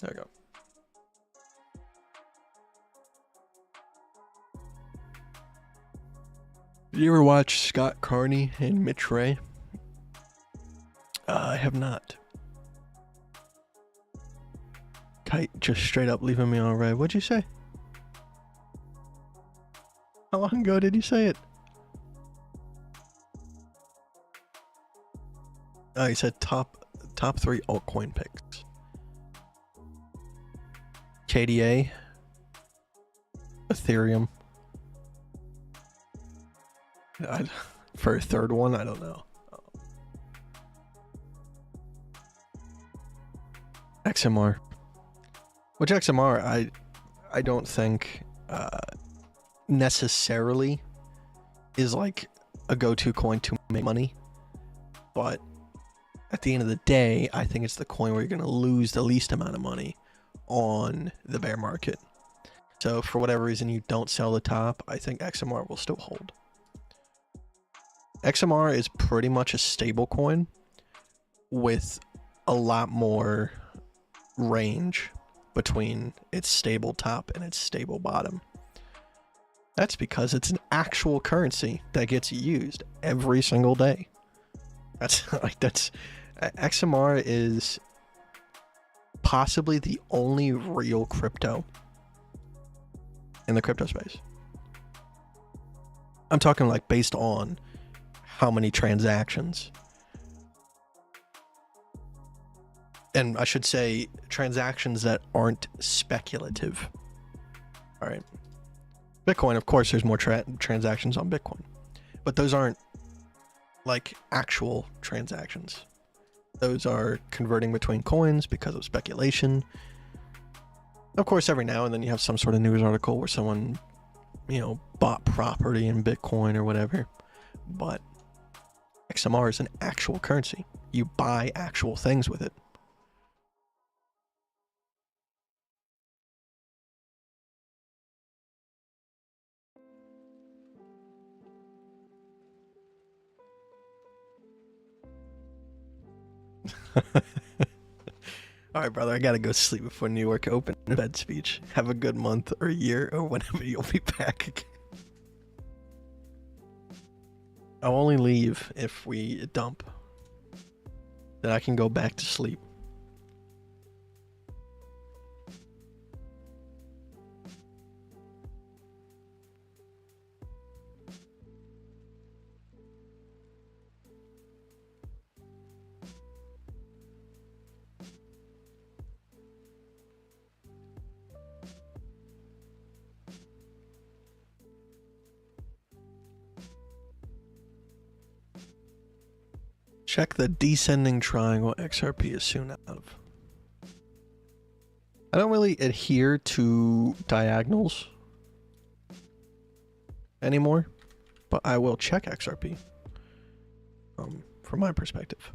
There we go. Did you ever watch Scott Carney and Mitch Ray? I have not. Kite just straight up leaving me on red. What'd you say? How long ago did you say it? Oh, you said top 3 altcoin picks. KDA, Ethereum. For a third one, I don't know. XMR. Which XMR, I don't think necessarily is like a go-to coin to make money. But at the end of the day, I think it's the coin where you're going to lose the least amount of money on the bear market. So for whatever reason you don't sell the top, I think XMR will still hold. XMR is pretty much a stable coin with a lot more range between its stable top and its stable bottom. That's because it's an actual currency that gets used every single day. XMR is possibly the only real crypto in the crypto space. I'm talking like based on how many transactions. And I should say transactions that aren't speculative. All right. Bitcoin, of course, there's more transactions on Bitcoin, but those aren't like actual transactions. Those are converting between coins because of speculation. Of course, every now and then you have some sort of news article where someone, bought property in Bitcoin or whatever. But XMR is an actual currency. You buy actual things with it. All right, brother, I gotta go sleep before New York open. Bed speech. Have a good month or year or whenever you'll be back again. I'll only leave if we dump. Then I can go back to sleep. Check the descending triangle XRP is soon out of. I don't really adhere to diagonals anymore, but I will check XRP from my perspective.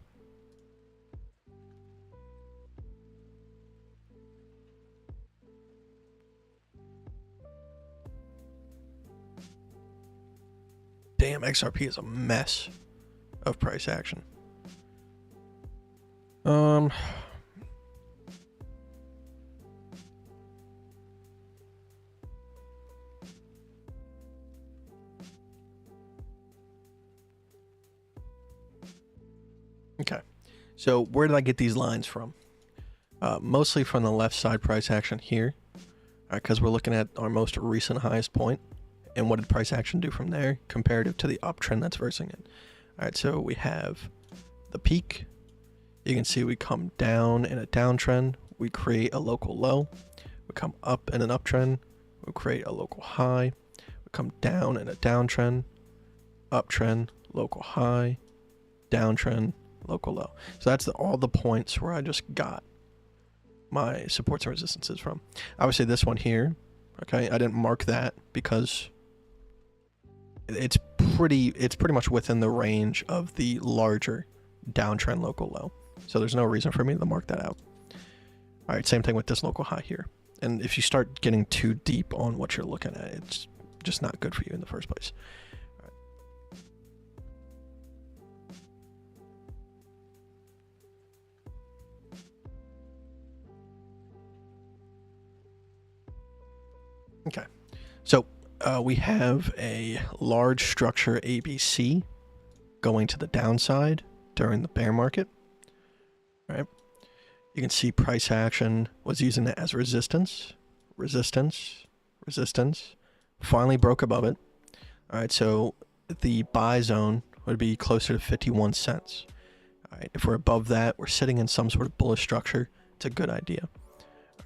Damn, XRP is a mess of price action. Okay, so where did I get these lines from? Mostly from the left side price action here, because we're looking at our most recent highest point, and what did price action do from there comparative to the uptrend that's versing it. All right, so we have the peak. You can see we come down in a downtrend, we create a local low, we come up in an uptrend, we create a local high, we come down in a downtrend, uptrend, local high, downtrend, local low. So that's all the points where I just got my supports and resistances from. Obviously this one here, okay, I didn't mark that because it's pretty much within the range of the larger downtrend local low. So there's no reason for me to mark that out. All right, same thing with this local high here. And if you start getting too deep on what you're looking at, it's just not good for you in the first place. All right. Okay, so we have a large structure ABC going to the downside during the bear market. All right. You can see price action was using it as resistance, resistance, resistance. Finally broke above it. All right, so the buy zone would be closer to 51 cents. All right, if we're above that, we're sitting in some sort of bullish structure. It's a good idea.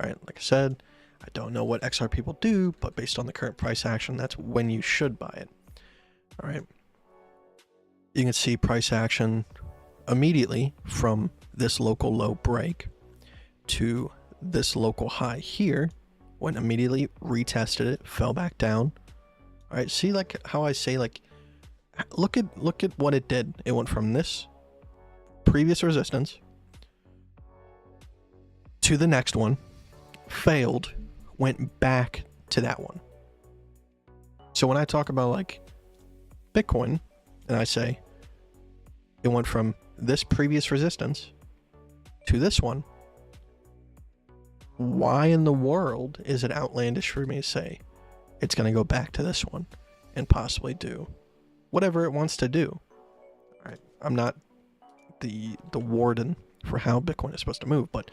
All right, like I said, I don't know what XR people do, but based on the current price action, that's when you should buy it. All right. You can see price action immediately from this local low break to this local high here, went immediately, retested it, fell back down. All right, see like how I say, like, look at what it did. It went from this previous resistance to the next one, failed, went back to that one. So when I talk about like Bitcoin and I say it went from this previous resistance to this one, why in the world is it outlandish for me to say it's going to go back to this one and possibly do whatever it wants to do? All right, I'm not the warden for how Bitcoin is supposed to move, but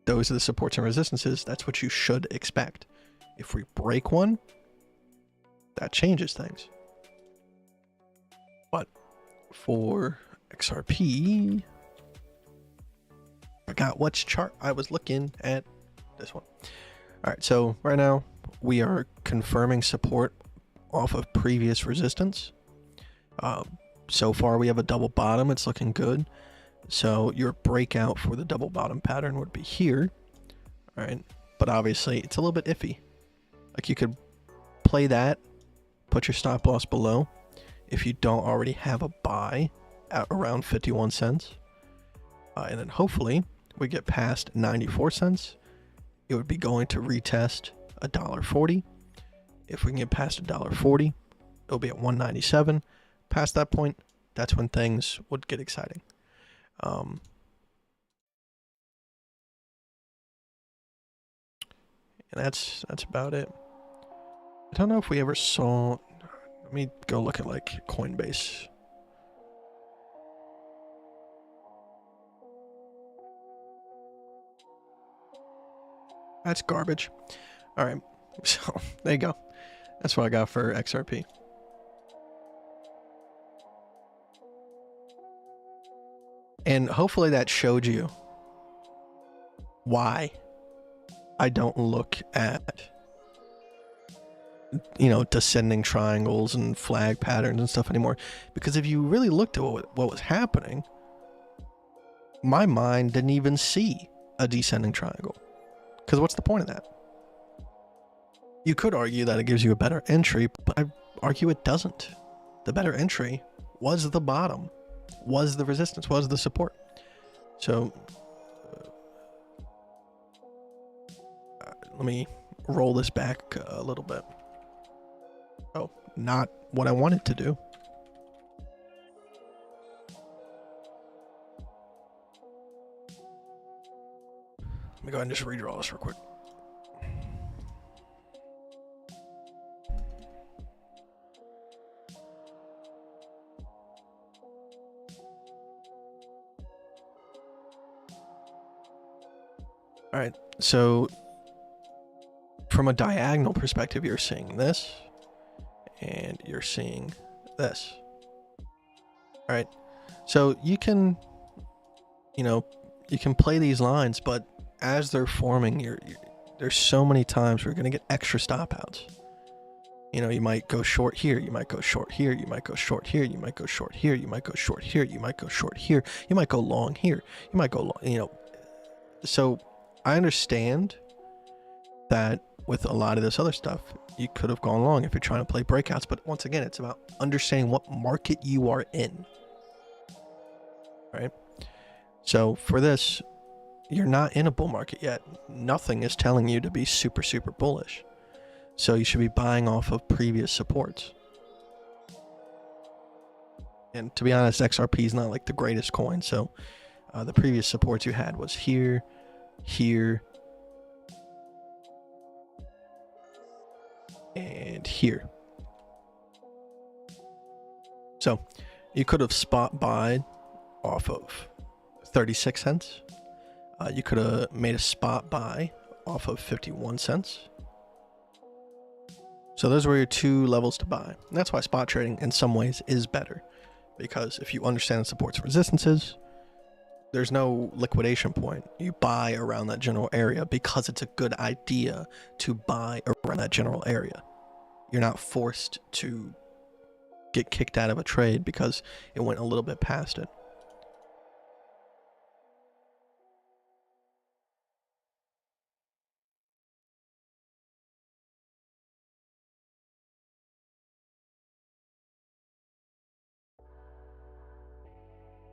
those are the supports and resistances. That's what you should expect. If we break one, that changes things. But for XRP, I forgot which chart I was looking at. This one. All right, so right now we are confirming support off of previous resistance. So far we have a double bottom. It's looking good. So your breakout for the double bottom pattern would be here. All right, but obviously it's a little bit iffy. Like you could play that, put your stop loss below if you don't already have a buy at around 51 cents. And then hopefully we get past 94 cents. It would be going to retest $1.40. If we can get past $1.40, it'll be at 197. Past that point, that's when things would get exciting. And that's about it. I don't know if we ever saw. Let me go look at like Coinbase. That's garbage. All right, so there you go. That's what I got for XRP. And hopefully that showed you why I don't look at, you know, descending triangles and flag patterns and stuff anymore. Because if you really looked at what was happening, my mind didn't even see a descending triangle. Because what's the point of that? You could argue that it gives you a better entry, but I argue it doesn't. The better entry was the bottom, was the resistance, was the support. So let me roll this back a little bit. Oh, not what I wanted to do. Let me go ahead and just redraw this real quick. All right, so from a diagonal perspective, you're seeing this and you're seeing this. All right, so you can, you know, you can play these lines, but as they're forming, there's so many times where you're going to get extra stop outs. You know, you might go short here, you might go short here, you might go short here, you might go short here, you might go short here, you might go short here, you might go long here, you might go long, you know. So I understand that with a lot of this other stuff, you could have gone long if you're trying to play breakouts. But once again, it's about understanding what market you are in. Right? So for this, you're not in a bull market yet. Nothing is telling you to be super, super bullish. So you should be buying off of previous supports. And to be honest, XRP is not like the greatest coin. So the previous supports you had was here, here, and and here. So you could have spot buy off of 36 cents. You could have made a spot buy off of 51 cents. So those were your two levels to buy. And that's why spot trading in some ways is better, because if you understand the supports and resistances, there's no liquidation point. You buy around that general area because it's a good idea to buy around that general area. You're not forced to get kicked out of a trade because it went a little bit past it.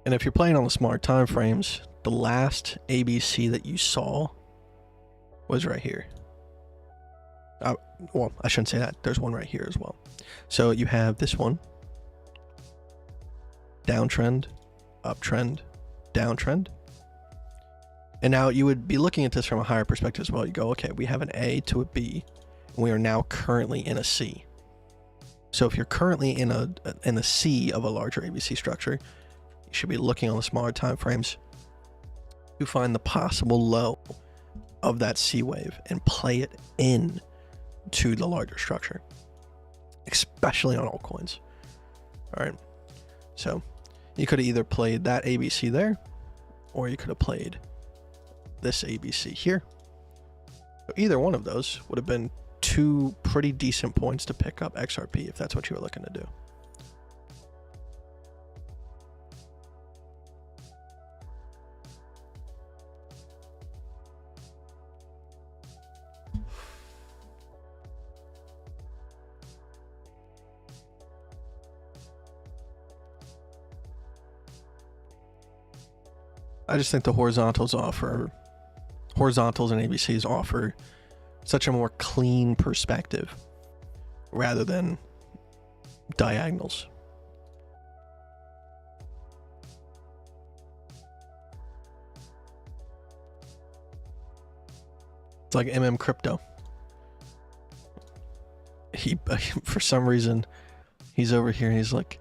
And if you're playing on the smaller time frames, the last ABC that you saw was right here. Well, I shouldn't say that. There's one right here as well. So you have this one, downtrend, uptrend, downtrend. And now you would be looking at this from a higher perspective as well. You go, okay, we have an A to a B, and we are now currently in a C. So if you're currently in a C of a larger ABC structure, you should be looking on the smaller time frames to find the possible low of that C wave and play it in to the larger structure, especially on altcoins. All right, so you could have either played that ABC there, or you could have played this ABC here. So either one of those would have been two pretty decent points to pick up XRP if that's what you were looking to do. I just think the horizontals and ABCs offer such a more clean perspective rather than diagonals. It's like Crypto. He, for some reason, he's over here and he's like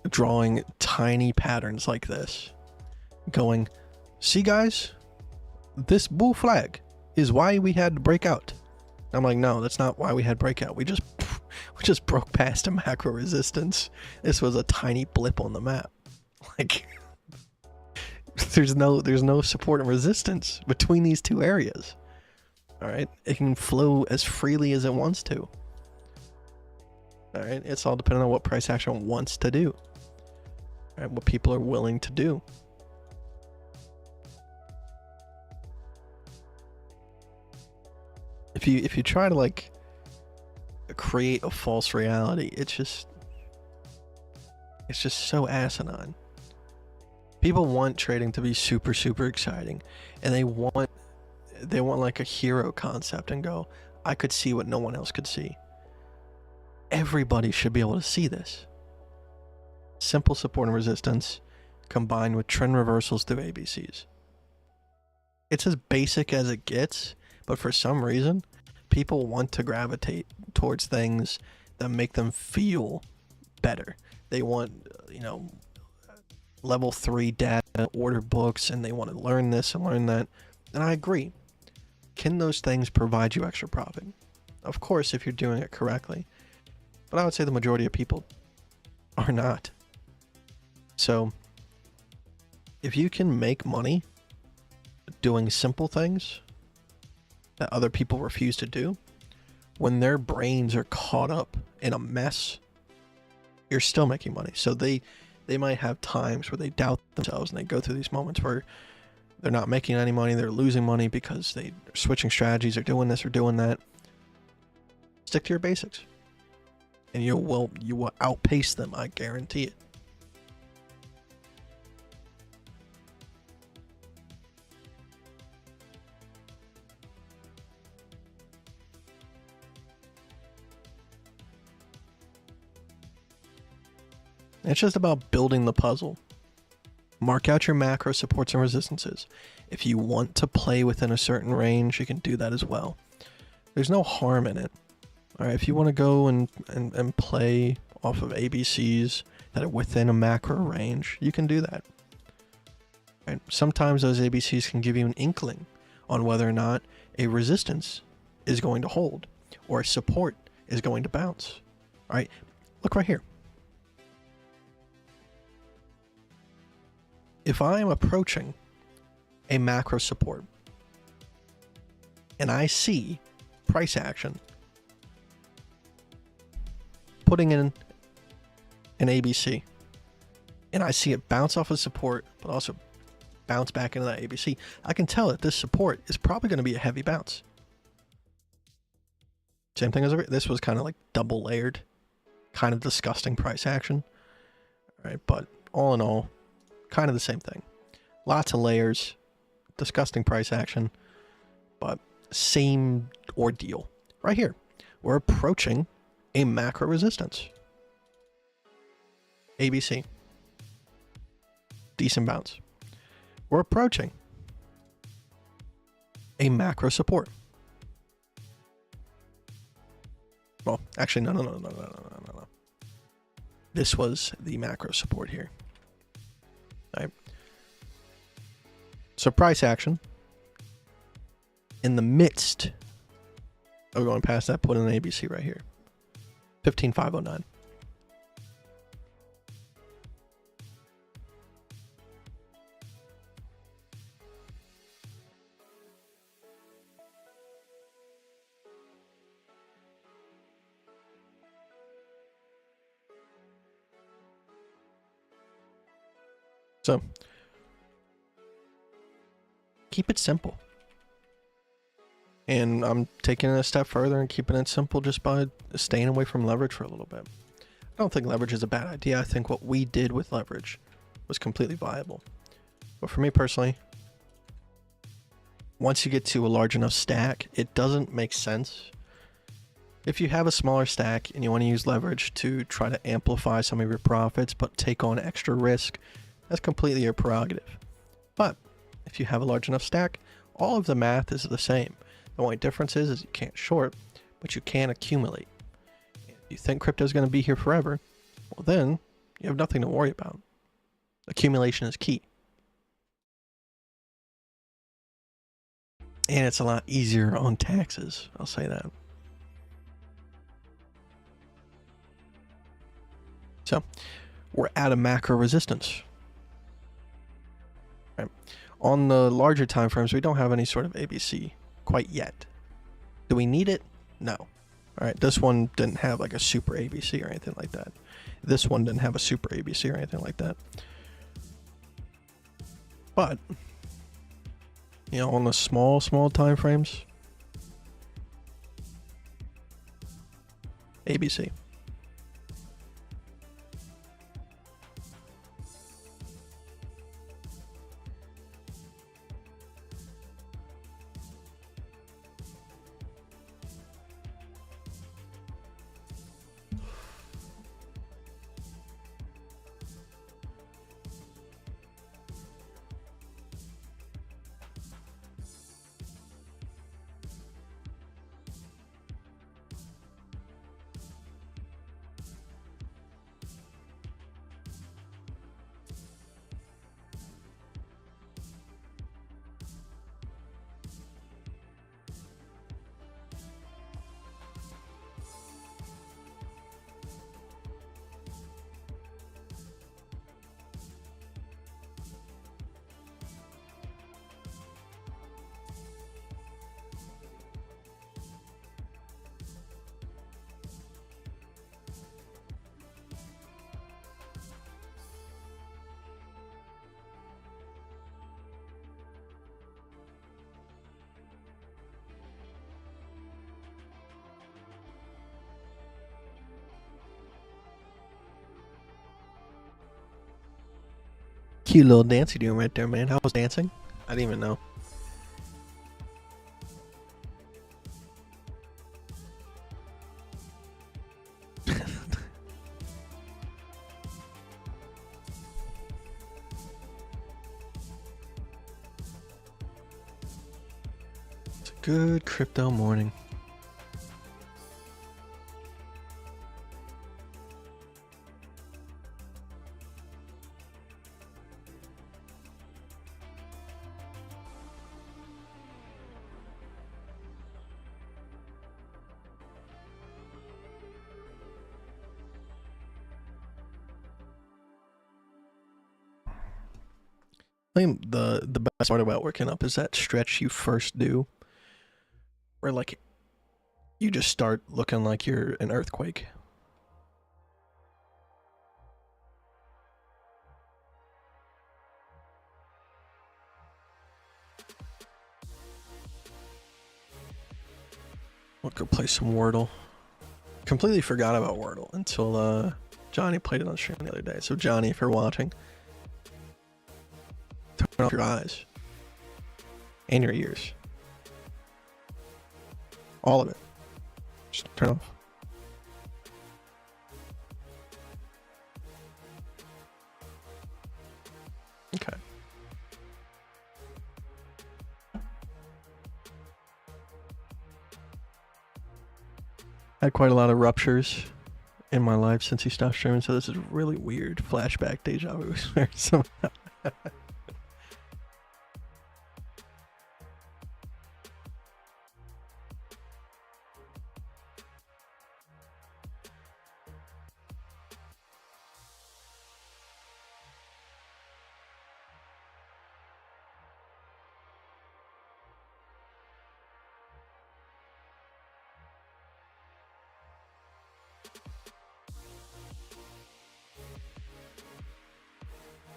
drawing tiny patterns like this, going, see guys, this bull flag is why we had to break out. I'm like, no, that's not why we had breakout. We just broke past a macro resistance. This was a tiny blip on the map. Like, there's no support and resistance between these two areas. All right, it can flow as freely as it wants to. All right, it's all dependent on what price action wants to do. All right, what people are willing to do. If you try to like create a false reality, it's just so asinine. People want trading to be super exciting, and they want like a hero concept and go, I could see what no one else could see. Everybody should be able to see this. Simple support and resistance combined with trend reversals through ABCs. It's as basic as it gets, but for some reason, people want to gravitate towards things that make them feel better. They want, level 3 data, order books, and they want to learn this and learn that. And I agree. Can those things provide you extra profit? Of course, if you're doing it correctly. But I would say the majority of people are not. So, if you can make money doing simple things that other people refuse to do, when their brains are caught up in a mess, you're still making money. So they might have times where they doubt themselves and they go through these moments where they're not making any money, they're losing money because they're switching strategies or doing this or doing that. Stick to your basics and you will outpace them, I guarantee it. It's just about building the puzzle. Mark out your macro supports and resistances. If you want to play within a certain range, you can do that as well. There's no harm in it. All right, if you want to go and play off of ABCs that are within a macro range, you can do that. Right? Sometimes those ABCs can give you an inkling on whether or not a resistance is going to hold or a support is going to bounce. All right, look right here. If I am approaching a macro support and I see price action putting in an ABC and I see it bounce off of support but also bounce back into that ABC, I can tell that this support is probably going to be a heavy bounce. Same thing as this was kind of like double layered, kind of disgusting price action. All right, but all in all, kind of the same thing. Lots of layers, disgusting price action, but same ordeal. Right here, we're approaching a macro resistance. ABC. Decent bounce. We're approaching a macro support. Well, actually, no. This was the macro support here. All right. So price action in the midst of going past that, put in an ABC right here. 15,509. So, keep it simple. And I'm taking it a step further and keeping it simple just by staying away from leverage for a little bit. I don't think leverage is a bad idea. I think what we did with leverage was completely viable. But for me personally, once you get to a large enough stack, it doesn't make sense. If you have a smaller stack and you want to use leverage to try to amplify some of your profits but take on extra risk, that's completely your prerogative. But if you have a large enough stack, all of the math is the same. The only difference is you can't short, but you can accumulate. If you think crypto is going to be here forever, well then you have nothing to worry about. Accumulation is key. And it's a lot easier on taxes, I'll say that. So, we're at a macro resistance. Right. On the larger time frames, we don't have any sort of ABC quite yet. Do we need it? No. All right, this one didn't have like a super ABC or anything like that. This one didn't have a super ABC or anything like that. But, you know, on the small time frames, ABC. Cute little dance you're doing right there, man. How was dancing? I didn't even know. It's a good crypto morning. I think the best part about working up is that stretch you first do, where like you just start looking like you're an earthquake. We'll go play some Wordle. Completely forgot about Wordle until Johnny played it on stream the other day. So Johnny, if you're watching, turn off your eyes and your ears. All of it. Just turn off. Okay. Had quite a lot of ruptures in my life since he stopped streaming, so this is really weird flashback deja vu. Somehow.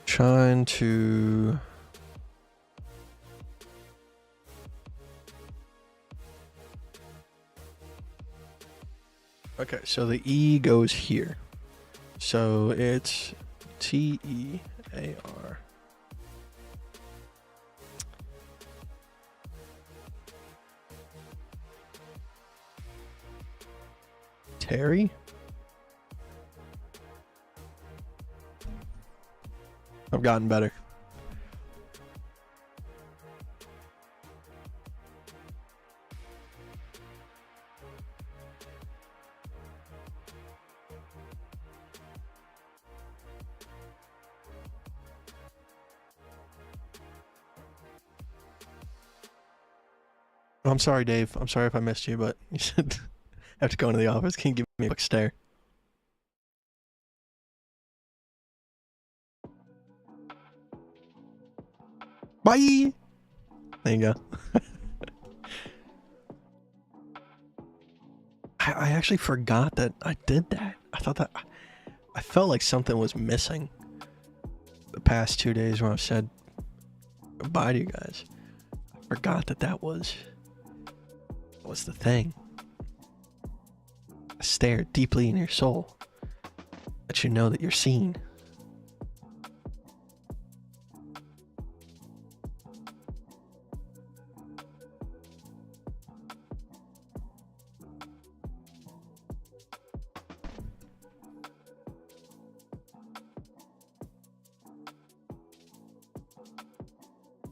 Trying to okay, so the E goes here. So it's T-E-A-R. Terry? I've gotten better. I'm sorry, Dave. I'm sorry if I missed you, but you should have to go into the office. Can you give me a quick stare? Bye! There you go. I actually forgot that I did that. I thought that... I felt like something was missing the past 2 days when I said goodbye to you guys. I forgot that was the thing. A stare deeply in your soul. Let you know that you're seen.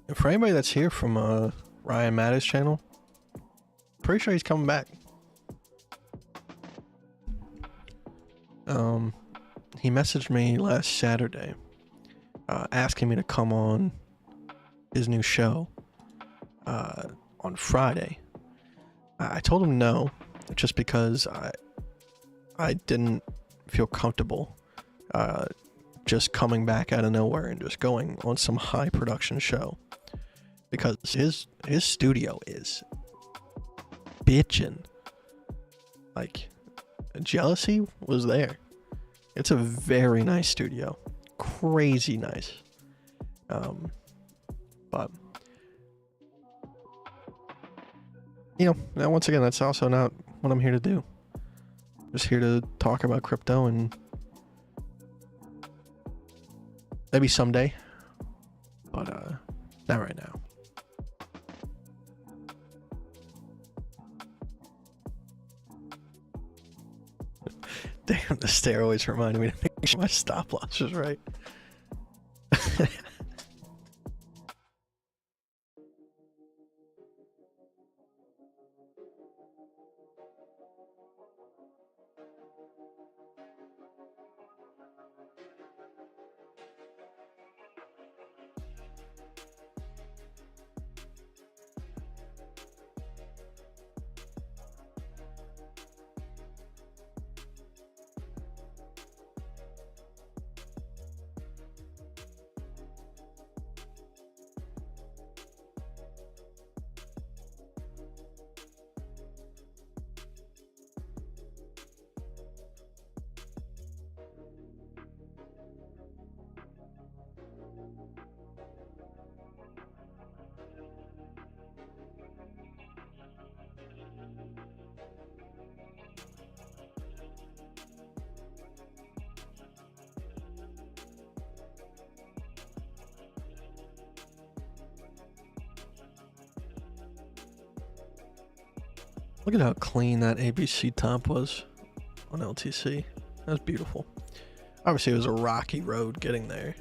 And for anybody that's here from Ryan Mattis' channel, pretty sure he's coming back. He messaged me last Saturday asking me to come on his new show on Friday. I told him no, just because I didn't feel comfortable just coming back out of nowhere and just going on some high production show, because his studio is bitchin'. Like, jealousy was there. It's a very nice studio, crazy nice. But you know, now once again, that's also not what I'm here to do. I'm just here to talk about crypto, and maybe someday, but not right now. Damn, the stare always reminded me to make sure my stop loss was right. Look at how clean that ABC top was on LTC. That was beautiful. Obviously, it was a rocky road getting there,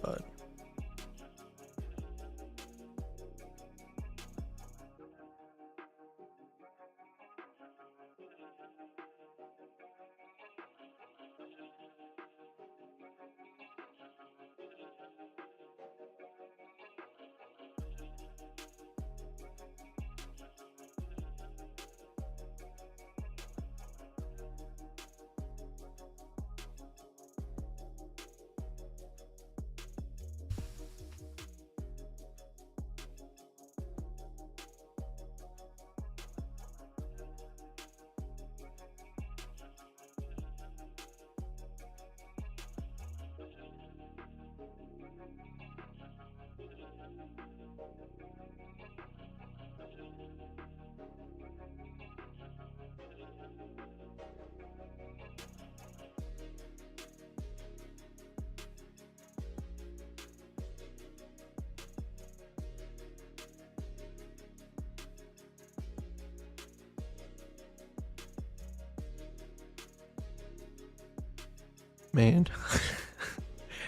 but man,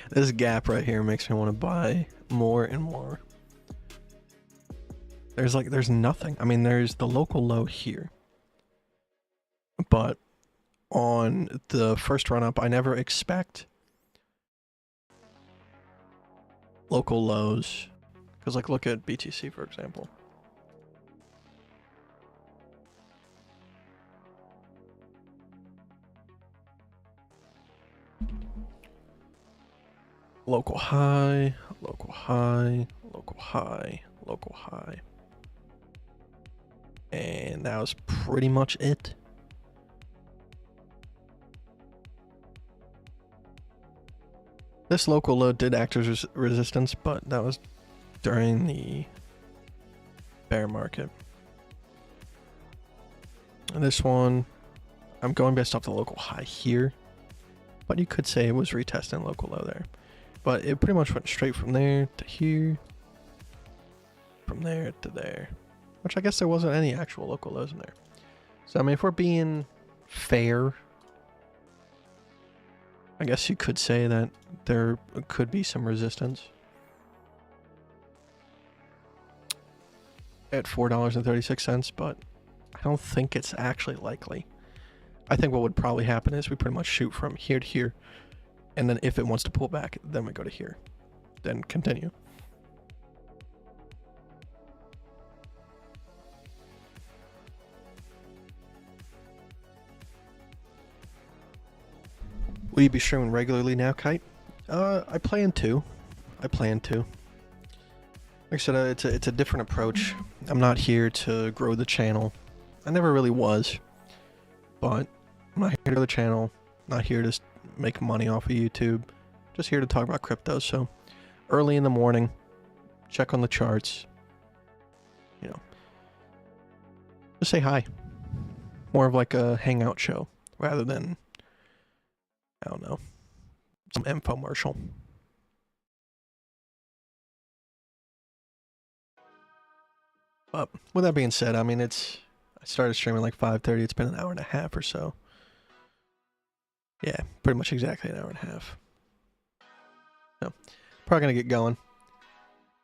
this gap right here makes me want to buy more and more. There's nothing. I mean, there's the local low here, but on the first run up, I never expect local lows, because like look at BTC for example. Local high, local high, local high, local high. And that was pretty much it. This local low did act as resistance, but that was during the bear market. And this one, I'm going based off the local high here, but you could say it was retesting local low there. But it pretty much went straight from there to here, from there to there, which I guess there wasn't any actual local lows in there. So I mean, if we're being fair, I guess you could say that there could be some resistance at $4.36, but I don't think it's actually likely. I think what would probably happen is we pretty much shoot from here to here, and then if it wants to pull back, then we go to here, then continue. Will you be streaming regularly now, Kite? I plan to. Like I said, it's a different approach. I'm not here to grow the channel. I never really was. But I'm not here to grow the channel. Not here to make money off of YouTube. Just here to talk about crypto. So early in the morning, check on the charts. You know, just say hi. More of like a hangout show rather than, I don't know, some infomercial. But with that being said, I mean, I started streaming like 5:30. It's been an hour and a half or so. Yeah, pretty much exactly an hour and a half. So, probably gonna get going.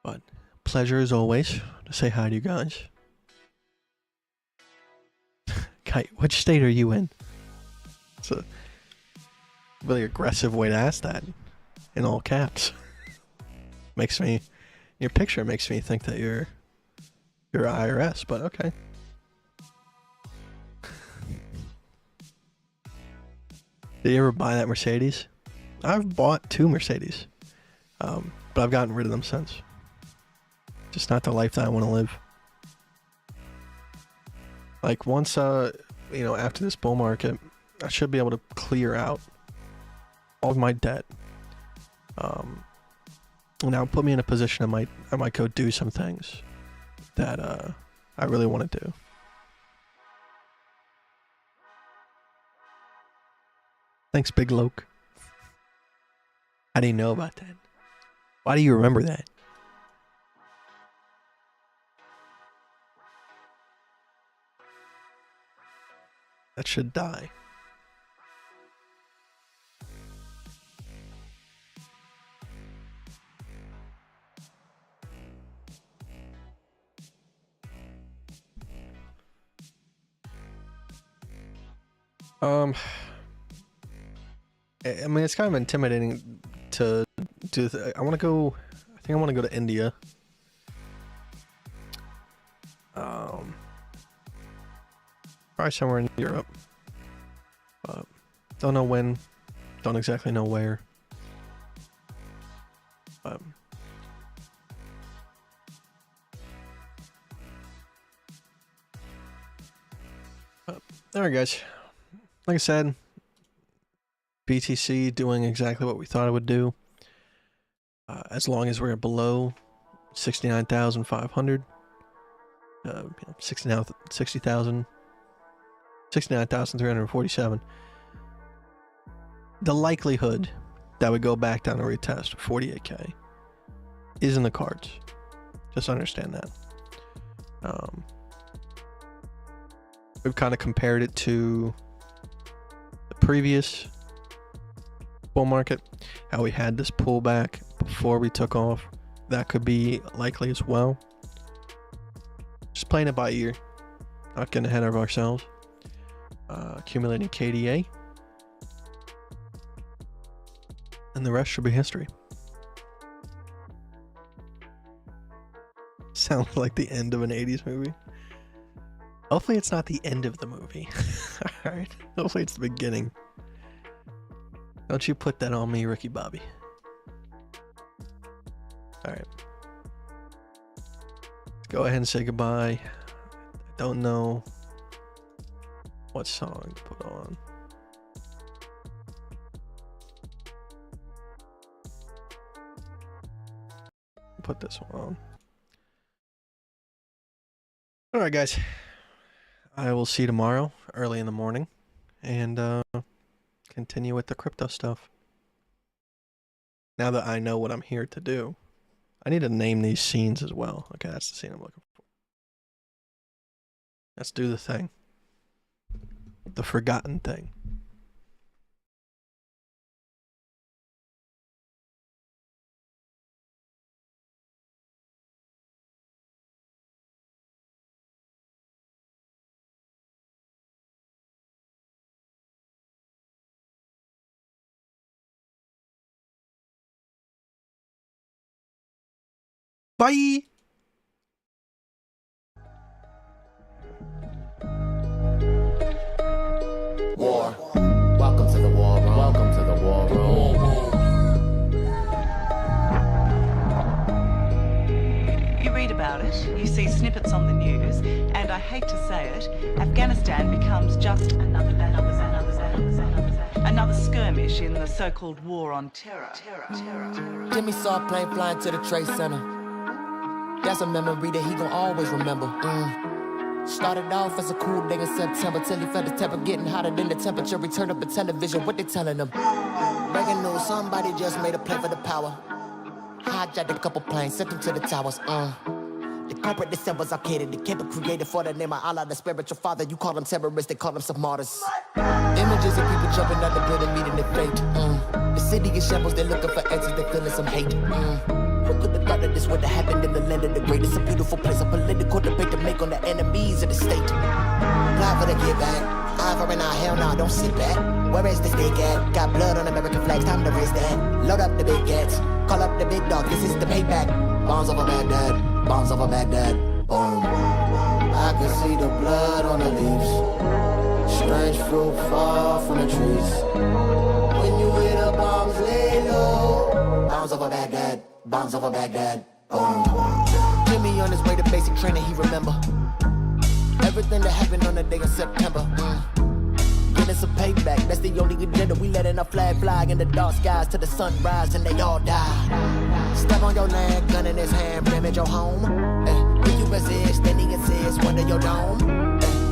But pleasure as always to say hi to you guys. Kite, which state are you in? It's a really aggressive way to ask that, in all caps. Your picture makes me think that you're IRS, but okay. Did you ever buy that Mercedes? I've bought 2 Mercedes, but I've gotten rid of them since. Just not the life that I want to live. Like once, after this bull market, I should be able to clear out all of my debt. Now put me in a position I might go do some things that I really want to do. Thanks, Big Loke. How do you know about that? Why do you remember that? that should die. I mean, it's kind of intimidating to do. I want to go. I think I want to go to India. Probably somewhere in Europe. Don't know when. Don't exactly know where. All right, guys. Like I said, BTC doing exactly what we thought it would do. As long as we're below 69,500, 69,347. The likelihood that we go back down and retest 48K is in the cards. Just understand that. We've kind of compared it to the previous bull market, how we had this pullback before we took off. That could be likely as well. Just playing it by ear, not getting ahead of ourselves. Accumulating KDA, and the rest should be history. Sounds like the end of an 80s movie. Hopefully it's not the end of the movie. Alright, hopefully it's the beginning. Don't you put that on me, Ricky Bobby. Alright. Let's go ahead and say goodbye. I don't know what song to put on. Put this one on. Alright, guys. I will see you tomorrow, early in the morning, and continue with the crypto stuff. Now that I know what I'm here to do, I need to name these scenes as well. Okay, that's the scene I'm looking for. Let's do the thing. The forgotten thing. Bye! War. Welcome to the war room. Welcome to the war room. You read about it, you see snippets on the news, and I hate to say it, Afghanistan becomes just another skirmish in the so-called war on terror. Jimmy saw a plane flying to the Trade Center. That's a memory that he gon' always remember. Started off as a cool day in September, till he felt the temper getting hotter than the temperature. He turned up the television, what they telling him? Breaking news, somebody just made a play for the power. Hijacked a couple planes, sent them to the towers. The corporate disciples arcaded, the caper created for the name of Allah, the spiritual father. You call them terrorists, they call them some martyrs. Images of people jumping out the building, meeting their fate. The city is shambles, they're looking for answers, they're feeling some hate. Who could have thought that this would have happened in the land of the great? It's a beautiful place, a political debate to make on the enemies of the state. Apply for the get back, eye for an eye, hell no, don't sit back. Where is the stake at? Got blood on American flags, time to raise that. Load up the big cats, call up the big dog, this is the payback. Bombs over Baghdad, bombs over Baghdad, boom. I can see the blood on the leaves, strange fruit fall from the trees. When you hear the bombs lay low, bombs over Baghdad, bombs over Baghdad, boom. Jimmy on his way to basic training, he remember everything that happened on the day of September. Getting some payback, that's the only agenda. We letting our flag fly in the dark skies till the sunrise and they all die. Step on your land, gun in his hand, damage your home. Will you resist, then he insists, under your dome.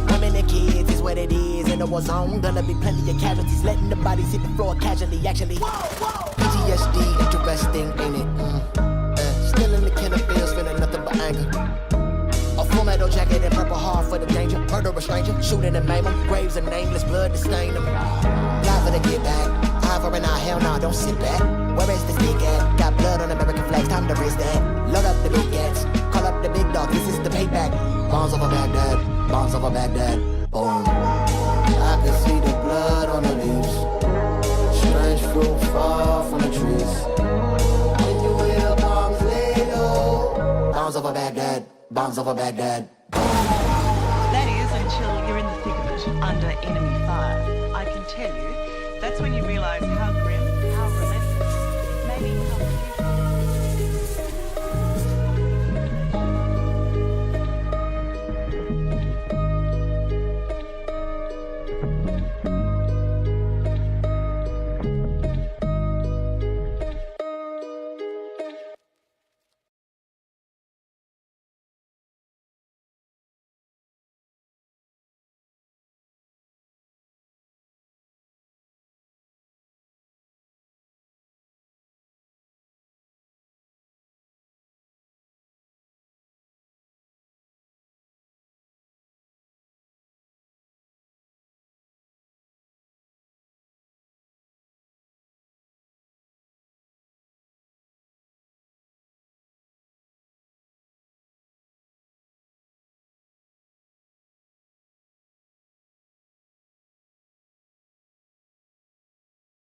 Women and kids is what it is in the war zone. Gonna be plenty of casualties, letting the bodies hit the floor casually, actually. PTSD, interesting, ain't it? Still in the killer fields, feeling nothing but anger. A Full metal jacket and purple heart for the danger. Murder a stranger, shooting and maim 'em. Graves and nameless, blood to stain them. Lie for the get back. Eye for an eye, hell nah, don't sit back. Where is this dick at? Got blood on American flags, time to raise that. Load up the big cats, call up the big dog, this is the payback. Bombs over Baghdad, bombs over Baghdad. Boom. I can see the blood on the leaves. Strange fruit fall from the trees. When you hear bombs lay low. Bombs over Baghdad, bombs over Baghdad. That is until you're in the thick of it, under enemy fire.